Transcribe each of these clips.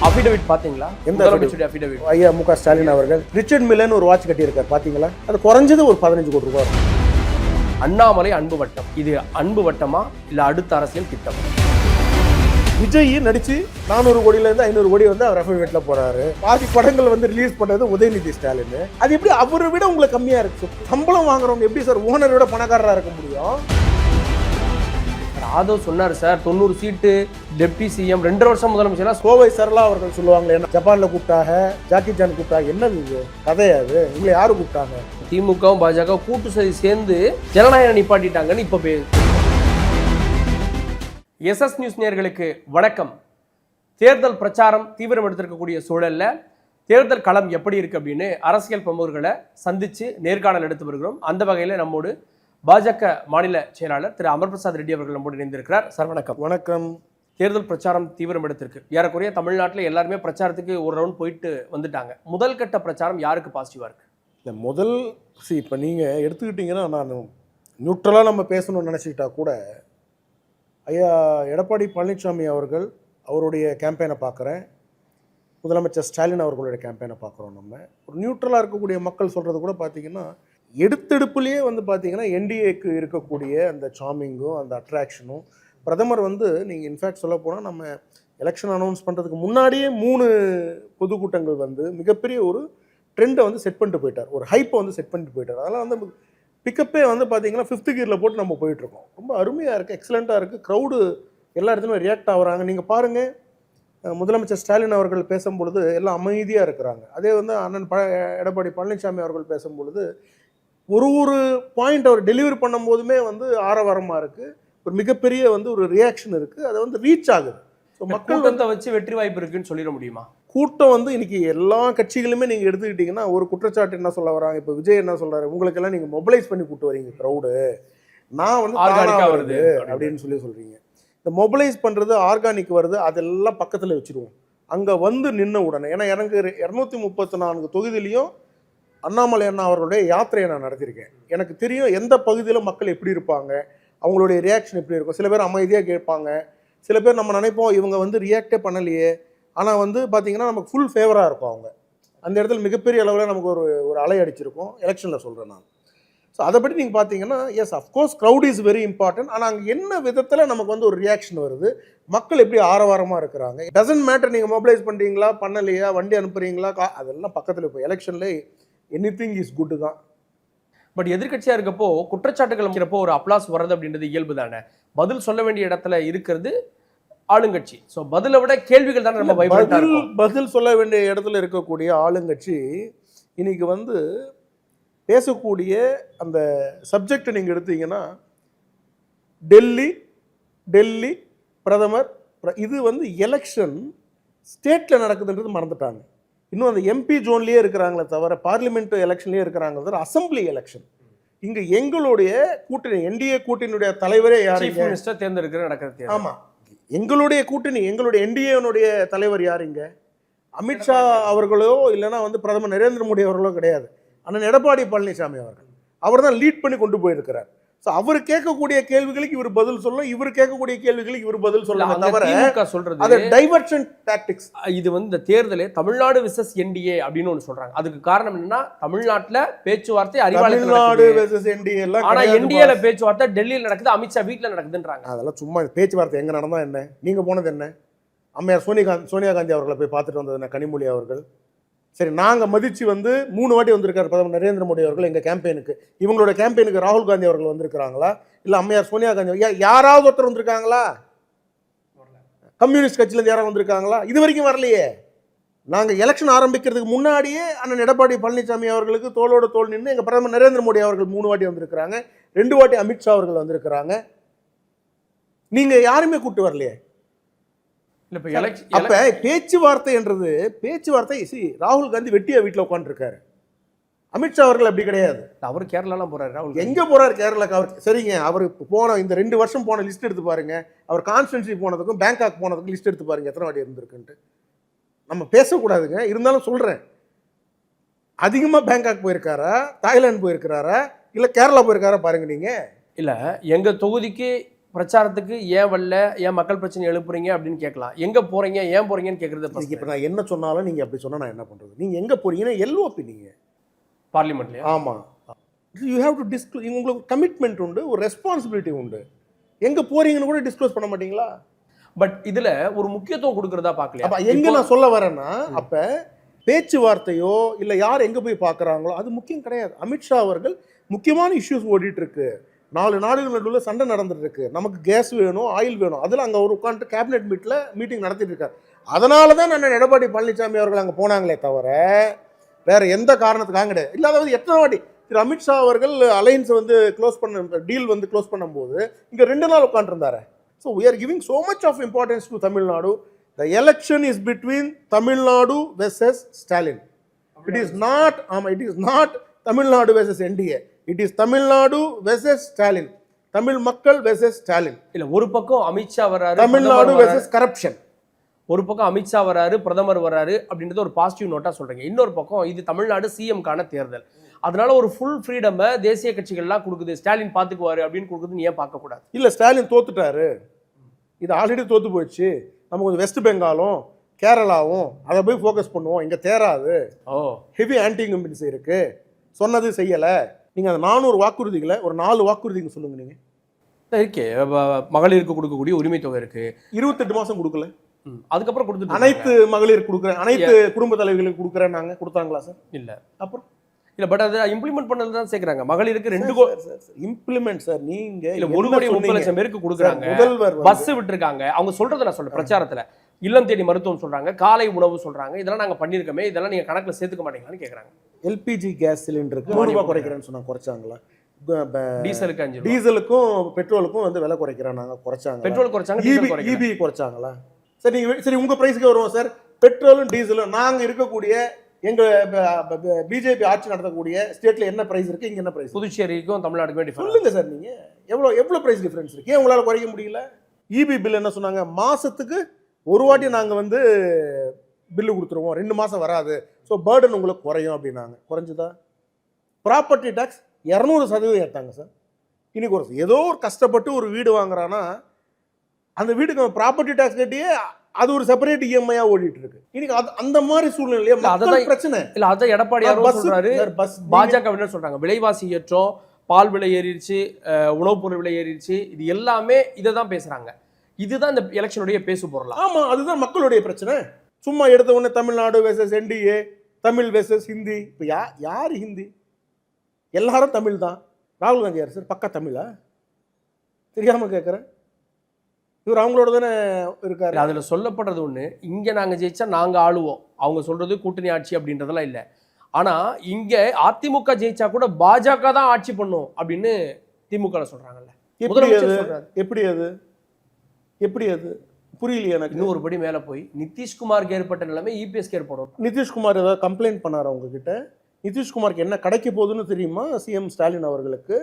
Affidavit பாத்தீங்களா? எந்த affidavit? ஐயா மு.க. ஸ்டாலின் அவர்கள் ரிச்சர்ட் மில்லன் ஒரு வாட்ச் கட்டியிருக்காரு பாத்தீங்களா? அது குறைஞ்சது ஒரு 15 கோடி ரூபாய். அண்ணாமலை அன்பு வட்டம், இது அன்பு வட்டமா இல்ல அடுத்த அரசியல் திட்டம்? விஜய் நடிச்சு 400 கோடியிலேருந்து 500 கோடி வந்து அவர் அஃபிடவிட்ல போறாரு. பாதி படங்கள் வந்து ரிலீஸ் பண்ணது உதயநிதி ஸ்டாலின். அது எப்படி அவரை விட உங்களுக்கு கம்மியா இருக்கு? சம்பளம் வாங்குறவங்க எப்படி சார் ஓனரை விட பணக்காரராக இருக்க முடியும்? ஆதவ் சொன்னார் சார், 90 சீட்டு டெப்டி சிஎம் 2 வருஷம் முதலமைச்சரா. கோவை சரளா அவர்கள் சொல்லுவாங்களே, ஜப்பான்ல கூப்பிட்டாங்க, ஜாக்கி சான் கூப்பிட்டாங்க, என்னது இது கதையாது? உங்களை யாரு கூப்பிட்டாங்க? திமுகவும் பாஜக கூட்டு சேர்ந்து ஜனநாயகம் நிப்பாட்டிட்டாங்கன்னு இப்ப எஸ்எஸ் நியூஸ் நேயர்களுக்கு வணக்கம். தேர்தல் பிரச்சாரம் தீவிரம் எடுத்திருக்கக்கூடிய சூழல்ல தேர்தல் களம் எப்படி இருக்கு அப்படின்னு அரசியல் பிரமுகர்களை சந்திச்சு நேர்காணல் எடுத்து வருகிறோம். அந்த வகையில நம்மோடு பாஜக மாநில செயலாளர் திரு அமர் பிரசாத் ரெட்டி அவர்கள் நம்மோடு இணைந்திருக்கிறார். சார் வணக்கம். வணக்கம். தேர்தல் பிரச்சாரம் தீவிரம் எடுத்திருக்கு. ஏறக்குறைய தமிழ்நாட்டில் எல்லாருமே பிரச்சாரத்துக்கு ஒரு ரவுண்ட் போயிட்டு வந்துட்டாங்க. முதல் கட்ட பிரச்சாரம் யாருக்கு பாசிட்டிவா இருக்கு? இந்த முதல் இப்போ நீங்கள் எடுத்துக்கிட்டிங்கன்னா, நான் நியூட்ரலாக நம்ம பேசணும்னு நினச்சிக்கிட்டா கூட ஐயா எடப்பாடி பழனிசாமி அவர்கள் அவருடைய கேம்பெயினை பார்க்குறேன், முதலமைச்சர் ஸ்டாலின் அவர்களுடைய கேம்பெயினை பார்க்குறோம். நம்ம ஒரு நியூட்ரலாக இருக்கக்கூடிய மக்கள் சொல்கிறது கூட பார்த்திங்கன்னா, எடுத்தெடுப்புலேயே வந்து பார்த்திங்கன்னா என்டிஏக்கு இருக்கக்கூடிய அந்த சாமிங்கும் அந்த அட்ராக்ஷனும், பிரதமர் வந்து நீங்கள் இன்ஃபேக்ட் சொல்ல போனால் நம்ம எலெக்ஷன் அனௌன்ஸ் பண்ணுறதுக்கு முன்னாடியே 3 பொதுக்கூட்டங்கள் வந்து மிகப்பெரிய ஒரு ட்ரெண்டை வந்து செட் பண்ணிட்டு போயிட்டார், ஒரு ஹைப்பை வந்து செட் பண்ணிட்டு போயிட்டார். அதெல்லாம் வந்து பிக்கப்பே வந்து பார்த்திங்கன்னா 5th கியரில் போட்டு நம்ம போயிட்டுருக்கோம். ரொம்ப அருமையாக இருக்குது, எக்ஸலண்ட்டாக இருக்குது. க்ரௌடு எல்லா இடத்துலையும் ரியாக்ட் ஆகுறாங்க. நீங்கள் பாருங்கள், முதலமைச்சர் ஸ்டாலின் அவர்கள் பேசும்பொழுது எல்லாம் அமைதியாக இருக்கிறாங்க. அதே வந்து அண்ணன் எடப்பாடி பழனிசாமி அவர்கள் பேசும்பொழுது ஒரு பாயிண்ட் அவர் டெலிவரி பண்ணும் போதுமே வந்து ஆரவாரமாக இருக்குது, ஒரு மிகப்பெரிய வந்து ஒரு ரியாக்ஷன் இருக்குது, அதை வந்து ரீச் ஆகுது. ஸோ மக்கள் வந்து வச்சு வெற்றி வாய்ப்பு இருக்குன்னு சொல்லிட முடியுமா? கூட்டம் வந்து இன்னைக்கு எல்லா கட்சிகளுமே நீங்கள் எடுத்துக்கிட்டிங்கன்னா ஒரு குற்றச்சாட்டு என்ன சொல்ல வராங்க, இப்போ விஜய் என்ன சொல்கிறாரு, உங்களுக்கெல்லாம் நீங்கள் மொபைலைஸ் பண்ணி கூட்டு வரீங்க க்ரௌடு, நான் வந்து ஆர்கானிக்காக வருது அப்படின்னு சொல்கிறீங்க. இந்த மொபைலைஸ் பண்ணுறது, ஆர்கானிக் வருது, அதெல்லாம் பக்கத்தில் வச்சுருவோம். அங்கே வந்து நின்ன உடனே, ஏன்னா எனக்கு 234 தொகுதியிலையும் அண்ணாமலை அண்ணா அவர்களுடைய யாத்திரையை நான் நடத்தியிருக்கேன். எனக்கு தெரியும் எந்த பகுதியில் மக்கள் எப்படி இருப்பாங்க, அவங்களுடைய ரியாக்ஷன் எப்படி இருக்கும். சில பேர் அமைதியாக கேட்பாங்க, சில பேர் நம்ம நினைப்போம் இவங்க வந்து ரியாக்டே பண்ணலையே, ஆனால் வந்து பார்த்திங்கன்னா நமக்கு ஃபுல் ஃபேவராக இருக்கும். அவங்க அந்த இடத்துல மிகப்பெரிய அளவில் நமக்கு ஒரு அலை அடிச்சிருக்கும். எலெக்ஷனில் சொல்கிறேன் நான். ஸோ அதை பற்றி நீங்கள் பார்த்தீங்கன்னா, yes of course crowd is very important. ஆனால் அங்கே என்ன விதத்தில் நமக்கு வந்து ஒரு ரியாக்ஷன் வருது, மக்கள் எப்படி ஆரவாரமாக இருக்கிறாங்க. டசன்ட் மேட்டர் நீங்கள் மொபைலைஸ் பண்ணுறீங்களா பண்ணலையா, வண்டி அனுப்புகிறீங்களா, அதெல்லாம் பக்கத்தில். இப்போ எலெக்ஷனில் எனிதிங் இஸ் குட் தான். பட் எதிர்கட்சியாக இருக்கப்போ குற்றச்சாட்டுகள் வைக்கிறப்போ ஒரு அப்ளாஸ் வர்றது அப்படின்றது இயல்பு தானே. பதில் சொல்ல வேண்டிய இடத்துல இருக்கிறது ஆளுங்கட்சி. ஸோ பதிலை விட கேள்விகள் தானே நம்ம பதில் சொல்ல வேண்டிய இடத்துல இருக்கக்கூடிய ஆளுங்கட்சி இன்னைக்கு வந்து பேசக்கூடிய அந்த சப்ஜெக்டை நீங்கள் எடுத்தீங்கன்னா, டெல்லி பிரதமர், இது வந்து எலெக்ஷன் ஸ்டேட்டில் நடக்குதுன்றது மறந்துட்டாங்க. இன்னும் அந்த எம்பி ஜோன்லேயே இருக்கிறாங்களே தவிர, பார்லிமெண்ட் எலெக்ஷன்லேயே இருக்கிறாங்களே தவிர, அசம்பிளி எலெக்ஷன் இங்கே எங்களுடைய கூட்டணி என்டிஏ கூட்டணியுடைய தலைவரே யாருங்க? மினிஸ்டர் தேர்ந்தெடுக்கிற நடக்கிறது. ஆமாம், எங்களுடைய கூட்டணி, எங்களுடைய என்டிஏனுடைய தலைவர் யாருங்க? அமித்ஷா அவர்களோ இல்லைனா வந்து பிரதமர் நரேந்திர மோடி அவர்களோ கிடையாது, அண்ணன் எடப்பாடி பழனிசாமி அவர்கள். அவர் தான் லீட் பண்ணி கொண்டு போயிருக்கிறார். ஸோ அவர் கேட்கக்கூடிய கேள்விகளுக்கு இவர் பதில் சொல்லணும், இவர் கேட்கக்கூடிய கேள்விகளுக்கு இவர் பதில் சொல்லலாம். தவிர சொல்றது அது டைவர்ஷன் டாக்டிக்ஸ். இது வந்து இந்த தேர்தலே தமிழ்நாடு விசஸ் என்டிஏ அப்படின்னு ஒன்று சொல்றாங்க. அதுக்கு காரணம் என்னன்னா, தமிழ்நாட்டில் பேச்சுவார்த்தை தமிழ்நாடு வெர்சஸ் என்டிஏ எல்லாம், ஆனா என்டிஏல பேச்சுவார்த்தை டெல்லியில் நடக்குது, அமித்ஷா வீட்டில் நடக்குதுன்றாங்க. அதெல்லாம் சும்மா பேச்சுவார்த்தை. எங்க நடந்தா என்ன? நீங்க போனது என்ன? அம்மையார் சோனியா காந்தி அவர்களை போய் பார்த்துட்டு வந்தது என்ன? கனிமொழி அவர்கள். சரி, நாங்கள் மதித்து வந்து 3 வாட்டி வந்திருக்காரு பிரதமர் நரேந்திர மோடி அவர்கள் எங்கள் கேம்பெயினுக்கு. இவங்களோட கேம்பெயினுக்கு ராகுல் காந்தி அவர்கள் வந்திருக்கிறாங்களா, இல்லை அம்மையார் சோனியா காந்தி யாராவது ஒருத்தர் வந்திருக்காங்களா? கம்யூனிஸ்ட் கட்சியிலேருந்து யாராவது வந்திருக்காங்களா? இது வரைக்கும் வரலையே. நாங்கள் எலெக்ஷன் ஆரம்பிக்கிறதுக்கு முன்னாடியே அண்ணன் எடப்பாடி பழனிசாமி அவர்களுக்கு தோளோடு தோள் நின்று எங்கள் பிரதமர் நரேந்திர மோடி அவர்கள் 3 வாட்டி வந்திருக்கிறாங்க, 2 வாட்டி அமித்ஷா அவர்கள் வந்திருக்கிறாங்க. நீங்கள் யாருமே கூப்பிட்டு வரலையே. அப்ப பேச்சுவார்த்தை என்றது ராகுல் காந்தி வெட்டியா வீட்டில் உட்காந்துருக்காரு. அமித்ஷா அவர்கள் அப்படி கிடையாது. அவர் கேரளாலாம் போறாரு. ராகுல் எங்க போறாரு? கேரளாக்கு. அவர் சரிங்க, அவர் போன இந்த 2 வருஷம் போன லிஸ்ட் எடுத்து பாருங்க. அவர் கான்ஸ்டன்சி போனதுக்கும் பேங்காக் போனதுக்கும் லிஸ்ட் எடுத்து பாருங்க, எத்தனை வாட்டி இருந்திருக்குன்ட்டு. நம்ம பேசக்கூடாதுங்க, இருந்தாலும் சொல்றேன். அதிகமாக பேங்காக் போயிருக்காரா, தாய்லாந்து போயிருக்கிறாரா, இல்லை கேரளா போயிருக்காரா பாருங்க. நீங்க இல்லை எங்கள் தொகுதிக்கு பிரச்சாரத்துக்கு ஏன் வரல, ஏன் மக்கள் பிரச்சனை எழுப்புறீங்க அப்படின்னு கேட்கலாம். எங்க போறீங்க, ஏன் போறீங்கன்னு கேட்கறது இப்போ நான் என்ன சொன்னாலும் நீங்கள் அப்படி சொன்னால் நான் என்ன பண்ணுறது? நீங்கள் எங்கே போறீங்கன்னா எல்ஓபி நீங்கள் பார்லிமெண்ட்லயா? ஆமாம், யூ ஹேவ் டு டிஸ்க்ளோஸ். உங்களுக்கு கமிட்மெண்ட் உண்டு, ஒரு ரெஸ்பான்சிபிலிட்டி உண்டு. எங்கே போறீங்கன்னு கூட டிஸ்க்ளோஸ் பண்ண மாட்டீங்களா? பட் இதுல ஒரு முக்கியத்துவம் கொடுக்கறதா பார்க்கல. அப்ப எங்க நான் சொல்ல வரேன்னா, அப்ப பேச்சுவார்த்தையோ இல்ல யார் எங்க போய் பார்க்கறாங்களோ அது முக்கியம் கிடையாது. அமித்ஷா அவர்கள் முக்கியமான இஷ்யூஸ் ஓடிட்டு இருக்கு. 4 நாடுகள் நடுவில் சண்டை நடந்துட்டு இருக்கு. நமக்கு கேஸ் வேணும், ஆயில் வேணும். அதில் அங்கே ஒரு உட்காந்து கேபினெட் மீட்டிங் நடத்திட்டு இருக்காரு. அதனால தான் நான் எடப்பாடி பழனிசாமி அவர்கள் அங்கே போனாங்களே தவிர வேற எந்த காரணத்துக்காக கிடையாது. இல்லாத எத்தனை வாட்டி திரு அமித்ஷா அவர்கள் அலையன்ஸ் வந்து டீல் வந்து க்ளோஸ் பண்ணும்போது இங்கே 2 நாள் உட்காந்துருந்தாரு. So we are giving so much of importance to Tamil Nadu. The election is between Tamil Nadu versus Stalin. It is not Tamil Nadu versus NDA. It is Tamil Nadu versus Stalin. Tamil மக்கள் versus Stalin. இல்ல, ஒரு பக்கம் அமித்ஷா வராரு, Tamil Nadu versus corruption. ஒரு பக்கம் அமித்ஷா வராரு, பிரதமர் வராரு அப்படின்றது ஒரு பாசிட்டிவ் நோட்டா சொல்றீங்க. இன்னொரு பக்கம் இது தமிழ்நாடு சிஎம்கான தேர்தல். அதனால ஒரு ஃபுல் ஃப்ரீடம் தேசிய கட்சிகள்லாம் கொடுக்குது, ஸ்டாலின் பாத்துக்குவாரு அப்படின்னு கொடுக்குதுன்னு ஏன் பார்க்க கூடாது? இல்ல, ஸ்டாலின் தோத்துட்டாரு. இது ஆல்ரெடி தோத்து போயிடுச்சு. நம்ம கொஞ்சம் வெஸ்ட் பெங்காலும் கேரளாவும் அதை போய் ஃபோக்கஸ் பண்ணுவோம், இங்கே தேராது. ஹெவி ஆன்டி இன்கம்பன்சி இருக்கு, சொன்னது செய்யலை. நீங்கள் அந்த 400 வாக்குறுதிகளை ஒரு 4 வாக்குறுதிங்க சொல்லுங்க. நீங்கள் இருக்கே, மகளிருக்கு கொடுக்கக்கூடிய உரிமை தொகை இருக்கு, 28 மாதம் கொடுக்கல. அதுக்கப்புறம் கொடுத்து அனைத்து மகளிருக்கு கொடுக்குறேன், அனைத்து குடும்ப தலைவர்களுக்கு கொடுக்குறேன் நாங்கள். கொடுத்தாங்களா சார்? இல்லை. அப்புறம் இல்ல, பட் அதை இம்ப்ளிமெண்ட் பண்ணது தான் சேர்க்குறாங்க. மகளிருக்கு 2 இம்ப்ளிமெண்ட் சார். நீங்க இல்ல 1,30,00,000 பேருக்கு கொடுக்குறாங்க. முதல்வர் பஸ் விட்டுருக்காங்க. அவங்க சொல்றதை நான் சொல்றேன். பிரச்சாரத்துல இல்லம் தேடி மருத்துவம் சொல்றாங்க, காலை உணவு சொல்றாங்க. இதெல்லாம் நாங்க பண்ணிருக்கோமே, இதெல்லாம் நீங்க கணக்குல சேர்த்துக்க மாட்டீங்களான்னு கேக்குறாங்க. எல்பிஜி கேஸ் சிலிண்டருக்கு 100 ரூபாய் குறைக்கிறேன்னு சொன்னா குறைச்சாங்களா? டீசலுக்கு 5 ரூபாய், டீசலுக்கும் பெட்ரோலுக்கும் வந்து விலை குறைக்கிறோம் நாங்க. குறைச்சாங்க. பெட்ரோல் குறைச்சாங்க, இபி குறைச்சாங்களா? சரி உங்க பிரைஸ்க்கு வருவோம் சார். பெட்ரோலும் டீசலும் நாங்க இருக்கக்கூடிய எங்க பிஜேபி ஆட்சி நடத்தக்கூடிய ஸ்டேட்ல என்ன பிரைஸ் இருக்கு, இங்க என்ன பிரைஸ்? புதுச்சேரிக்கும் தமிழ்நாட்டுக்கும் டிஃபரன்ஸ் சொல்லுங்க சார். நீங்க எவ்வளவு பிரைஸ் டிஃபரன்ஸ் இருக்கு? ஏன் உங்களால குறைக்க முடியல? இபி பில் என்ன சொன்னாங்க? மாசத்துக்கு ஒரு வாட்டி நாங்க வந்து பில்லு கொடுத்துருவோம், 2 மாசம் வராது, ஸோ பேர்டன் உங்களுக்கு குறையும் அப்படின்னாங்க. குறைஞ்சுதா? ப்ராப்பர்ட்டி டேக்ஸ் 200% ஏற்றாங்க சார். இன்னைக்கு ஒரு ஏதோ ஒரு கஷ்டப்பட்டு ஒரு வீடு வாங்குறான்னா அந்த வீட்டுக்கு ப்ராப்பர்ட்டி டேக்ஸ் கட்டியே அது ஒரு செப்பரேட் இஎம்ஐயா ஓடிட்டு இருக்கு. இன்னைக்கு அந்த மாதிரி சூழ்நிலையில மக்கள் பிரச்சனை இல்ல. அத எடப்பாடி யாரோ சொல்றாரு, பாஜக என்ன சொல்றாங்க, விலைவாசி ஏற்றம், பால் விலை ஏறிடுச்சு, உணவுப் பொருள் விலை ஏறிடுச்சு, இது எல்லாமே இதை தான் பேசுறாங்க. இதுதான் இந்த எலெக்ஷனுடைய பேசு பொருள். ஆமா, அதுதான் மக்களுடைய பிரச்சனை. சும்மா எடுத்த உடனே Tamil Nadu versus NDA, Tamil versus Hindi. இப்போ யார் ஹிந்தி? எல்லாரும் தமிழ் தான். ராகுல் காந்தி யார் சார்? பக்கா தமிழா? தெரியாம கேட்குறேன். இவர் அவங்களோட தானே இருக்காரு. அதில் சொல்லப்படுறது ஒன்று, இங்கே நாங்கள் ஜெயிச்சா நாங்கள் ஆளுவோம், அவங்க சொல்றது கூட்டணி ஆட்சி அப்படின்றதெல்லாம் இல்லை. ஆனால் இங்கே அதிமுக ஜெயிச்சா கூட பாஜக தான் ஆட்சி பண்ணும் அப்படின்னு திமுக சொல்றாங்கல்ல. எப்படி அது புரியலையே எனக்கு. இன்னும் ஒரு படி மேலே போய் நிதிஷ்குமாருக்கு ஏற்பட்ட நிலைமை இபிஎஸ்க்கு ஏற்படும். நிதிஷ்குமார் ஏதாவது கம்ப்ளைண்ட் பண்ணார் அவங்க கிட்ட? நிதிஷ்குமாருக்கு என்ன கிடைக்க போகுதுன்னு தெரியுமா? சிஎம் ஸ்டாலின் அவர்களுக்கு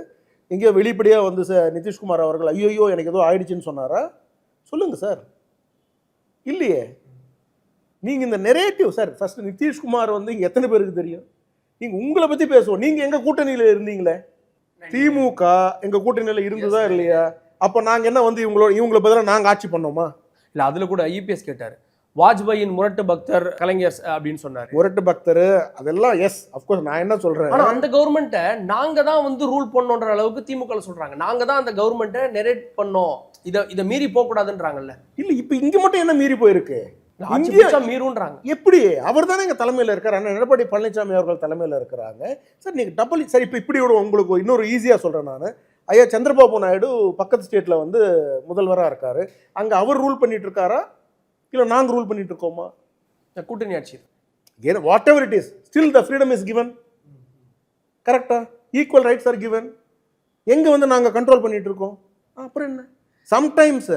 எங்கேயோ வெளிப்படையாக வந்து நிதிஷ்குமார் அவர்கள் ஐயோ எனக்கு ஏதோ ஆயிடுச்சுன்னு சொன்னாரா? சொல்லுங்க சார். இல்லையே. நீங்க இந்த நெரேட்டிவ் சார். ஃபர்ஸ்ட் நிதிஷ்குமார் வந்து இங்க எத்தனை பேருக்கு தெரியும்? நீங்க உங்களை பத்தி பேசுவோம். நீங்க எங்க கூட்டணியில இருந்தீங்களே? திமுக எங்க கூட்டணியில இருந்ததா இல்லையா? அப்ப நாங்க என்ன வந்து இவங்களை பதிலாக நாங்க ஆட்சி பண்ணோமா? இல்ல, அதுல கூட இபிஎஸ் கேட்டாரு, வாஜ்பாயின் முரட்டு பக்தர் கலைஞர் அப்படின்னு சொன்னாரு. முரட்டு பக்தர் அதெல்லாம் எஸ் அஃப்கோர்ஸ். நான் என்ன சொல்றேன், ஆனா அந்த கவர்மெண்ட்டை நாங்க தான் வந்து ரூல் பண்ணோன்ற அளவுக்கு திமுக சொல்றாங்க. நாங்க தான் அந்த கவர்மெண்ட்டை நெரேட் பண்ணோம், இதை மீறி போக கூடாதுன்றாங்கல்ல. இல்ல, இப்ப இங்க மட்டும் என்ன மீறி போயிருக்கு? மீறுன்றாங்க. எப்படி? அவர் தானே எங்க தலைமையில இருக்காரு, அண்ணன் எடப்பாடி பழனிசாமி அவர்கள் தலைமையில இருக்கிறாங்க சார். நீங்க டபுள் சார். இப்படி உங்களுக்கு இன்னொரு ஈஸியா சொல்றேன் நான். ஐயா சந்திரபாபு நாயுடு பக்கத்து ஸ்டேட்ல வந்து முதல்வராக இருக்காரு. அங்க அவர் ரூல் பண்ணிட்டு இருக்காரா இல்ல நாங்க ரூல் பண்ணிட்டு இருக்கோமா? கூட்டணி ஆட்சி. Whatever it is, still the freedom is given. கரெக்டா? Equal rights are given. எங்க வந்து நாங்க கண்ட்ரோல் பண்ணிட்டு இருக்கோம்? அப்புறம் என்ன? Sometimes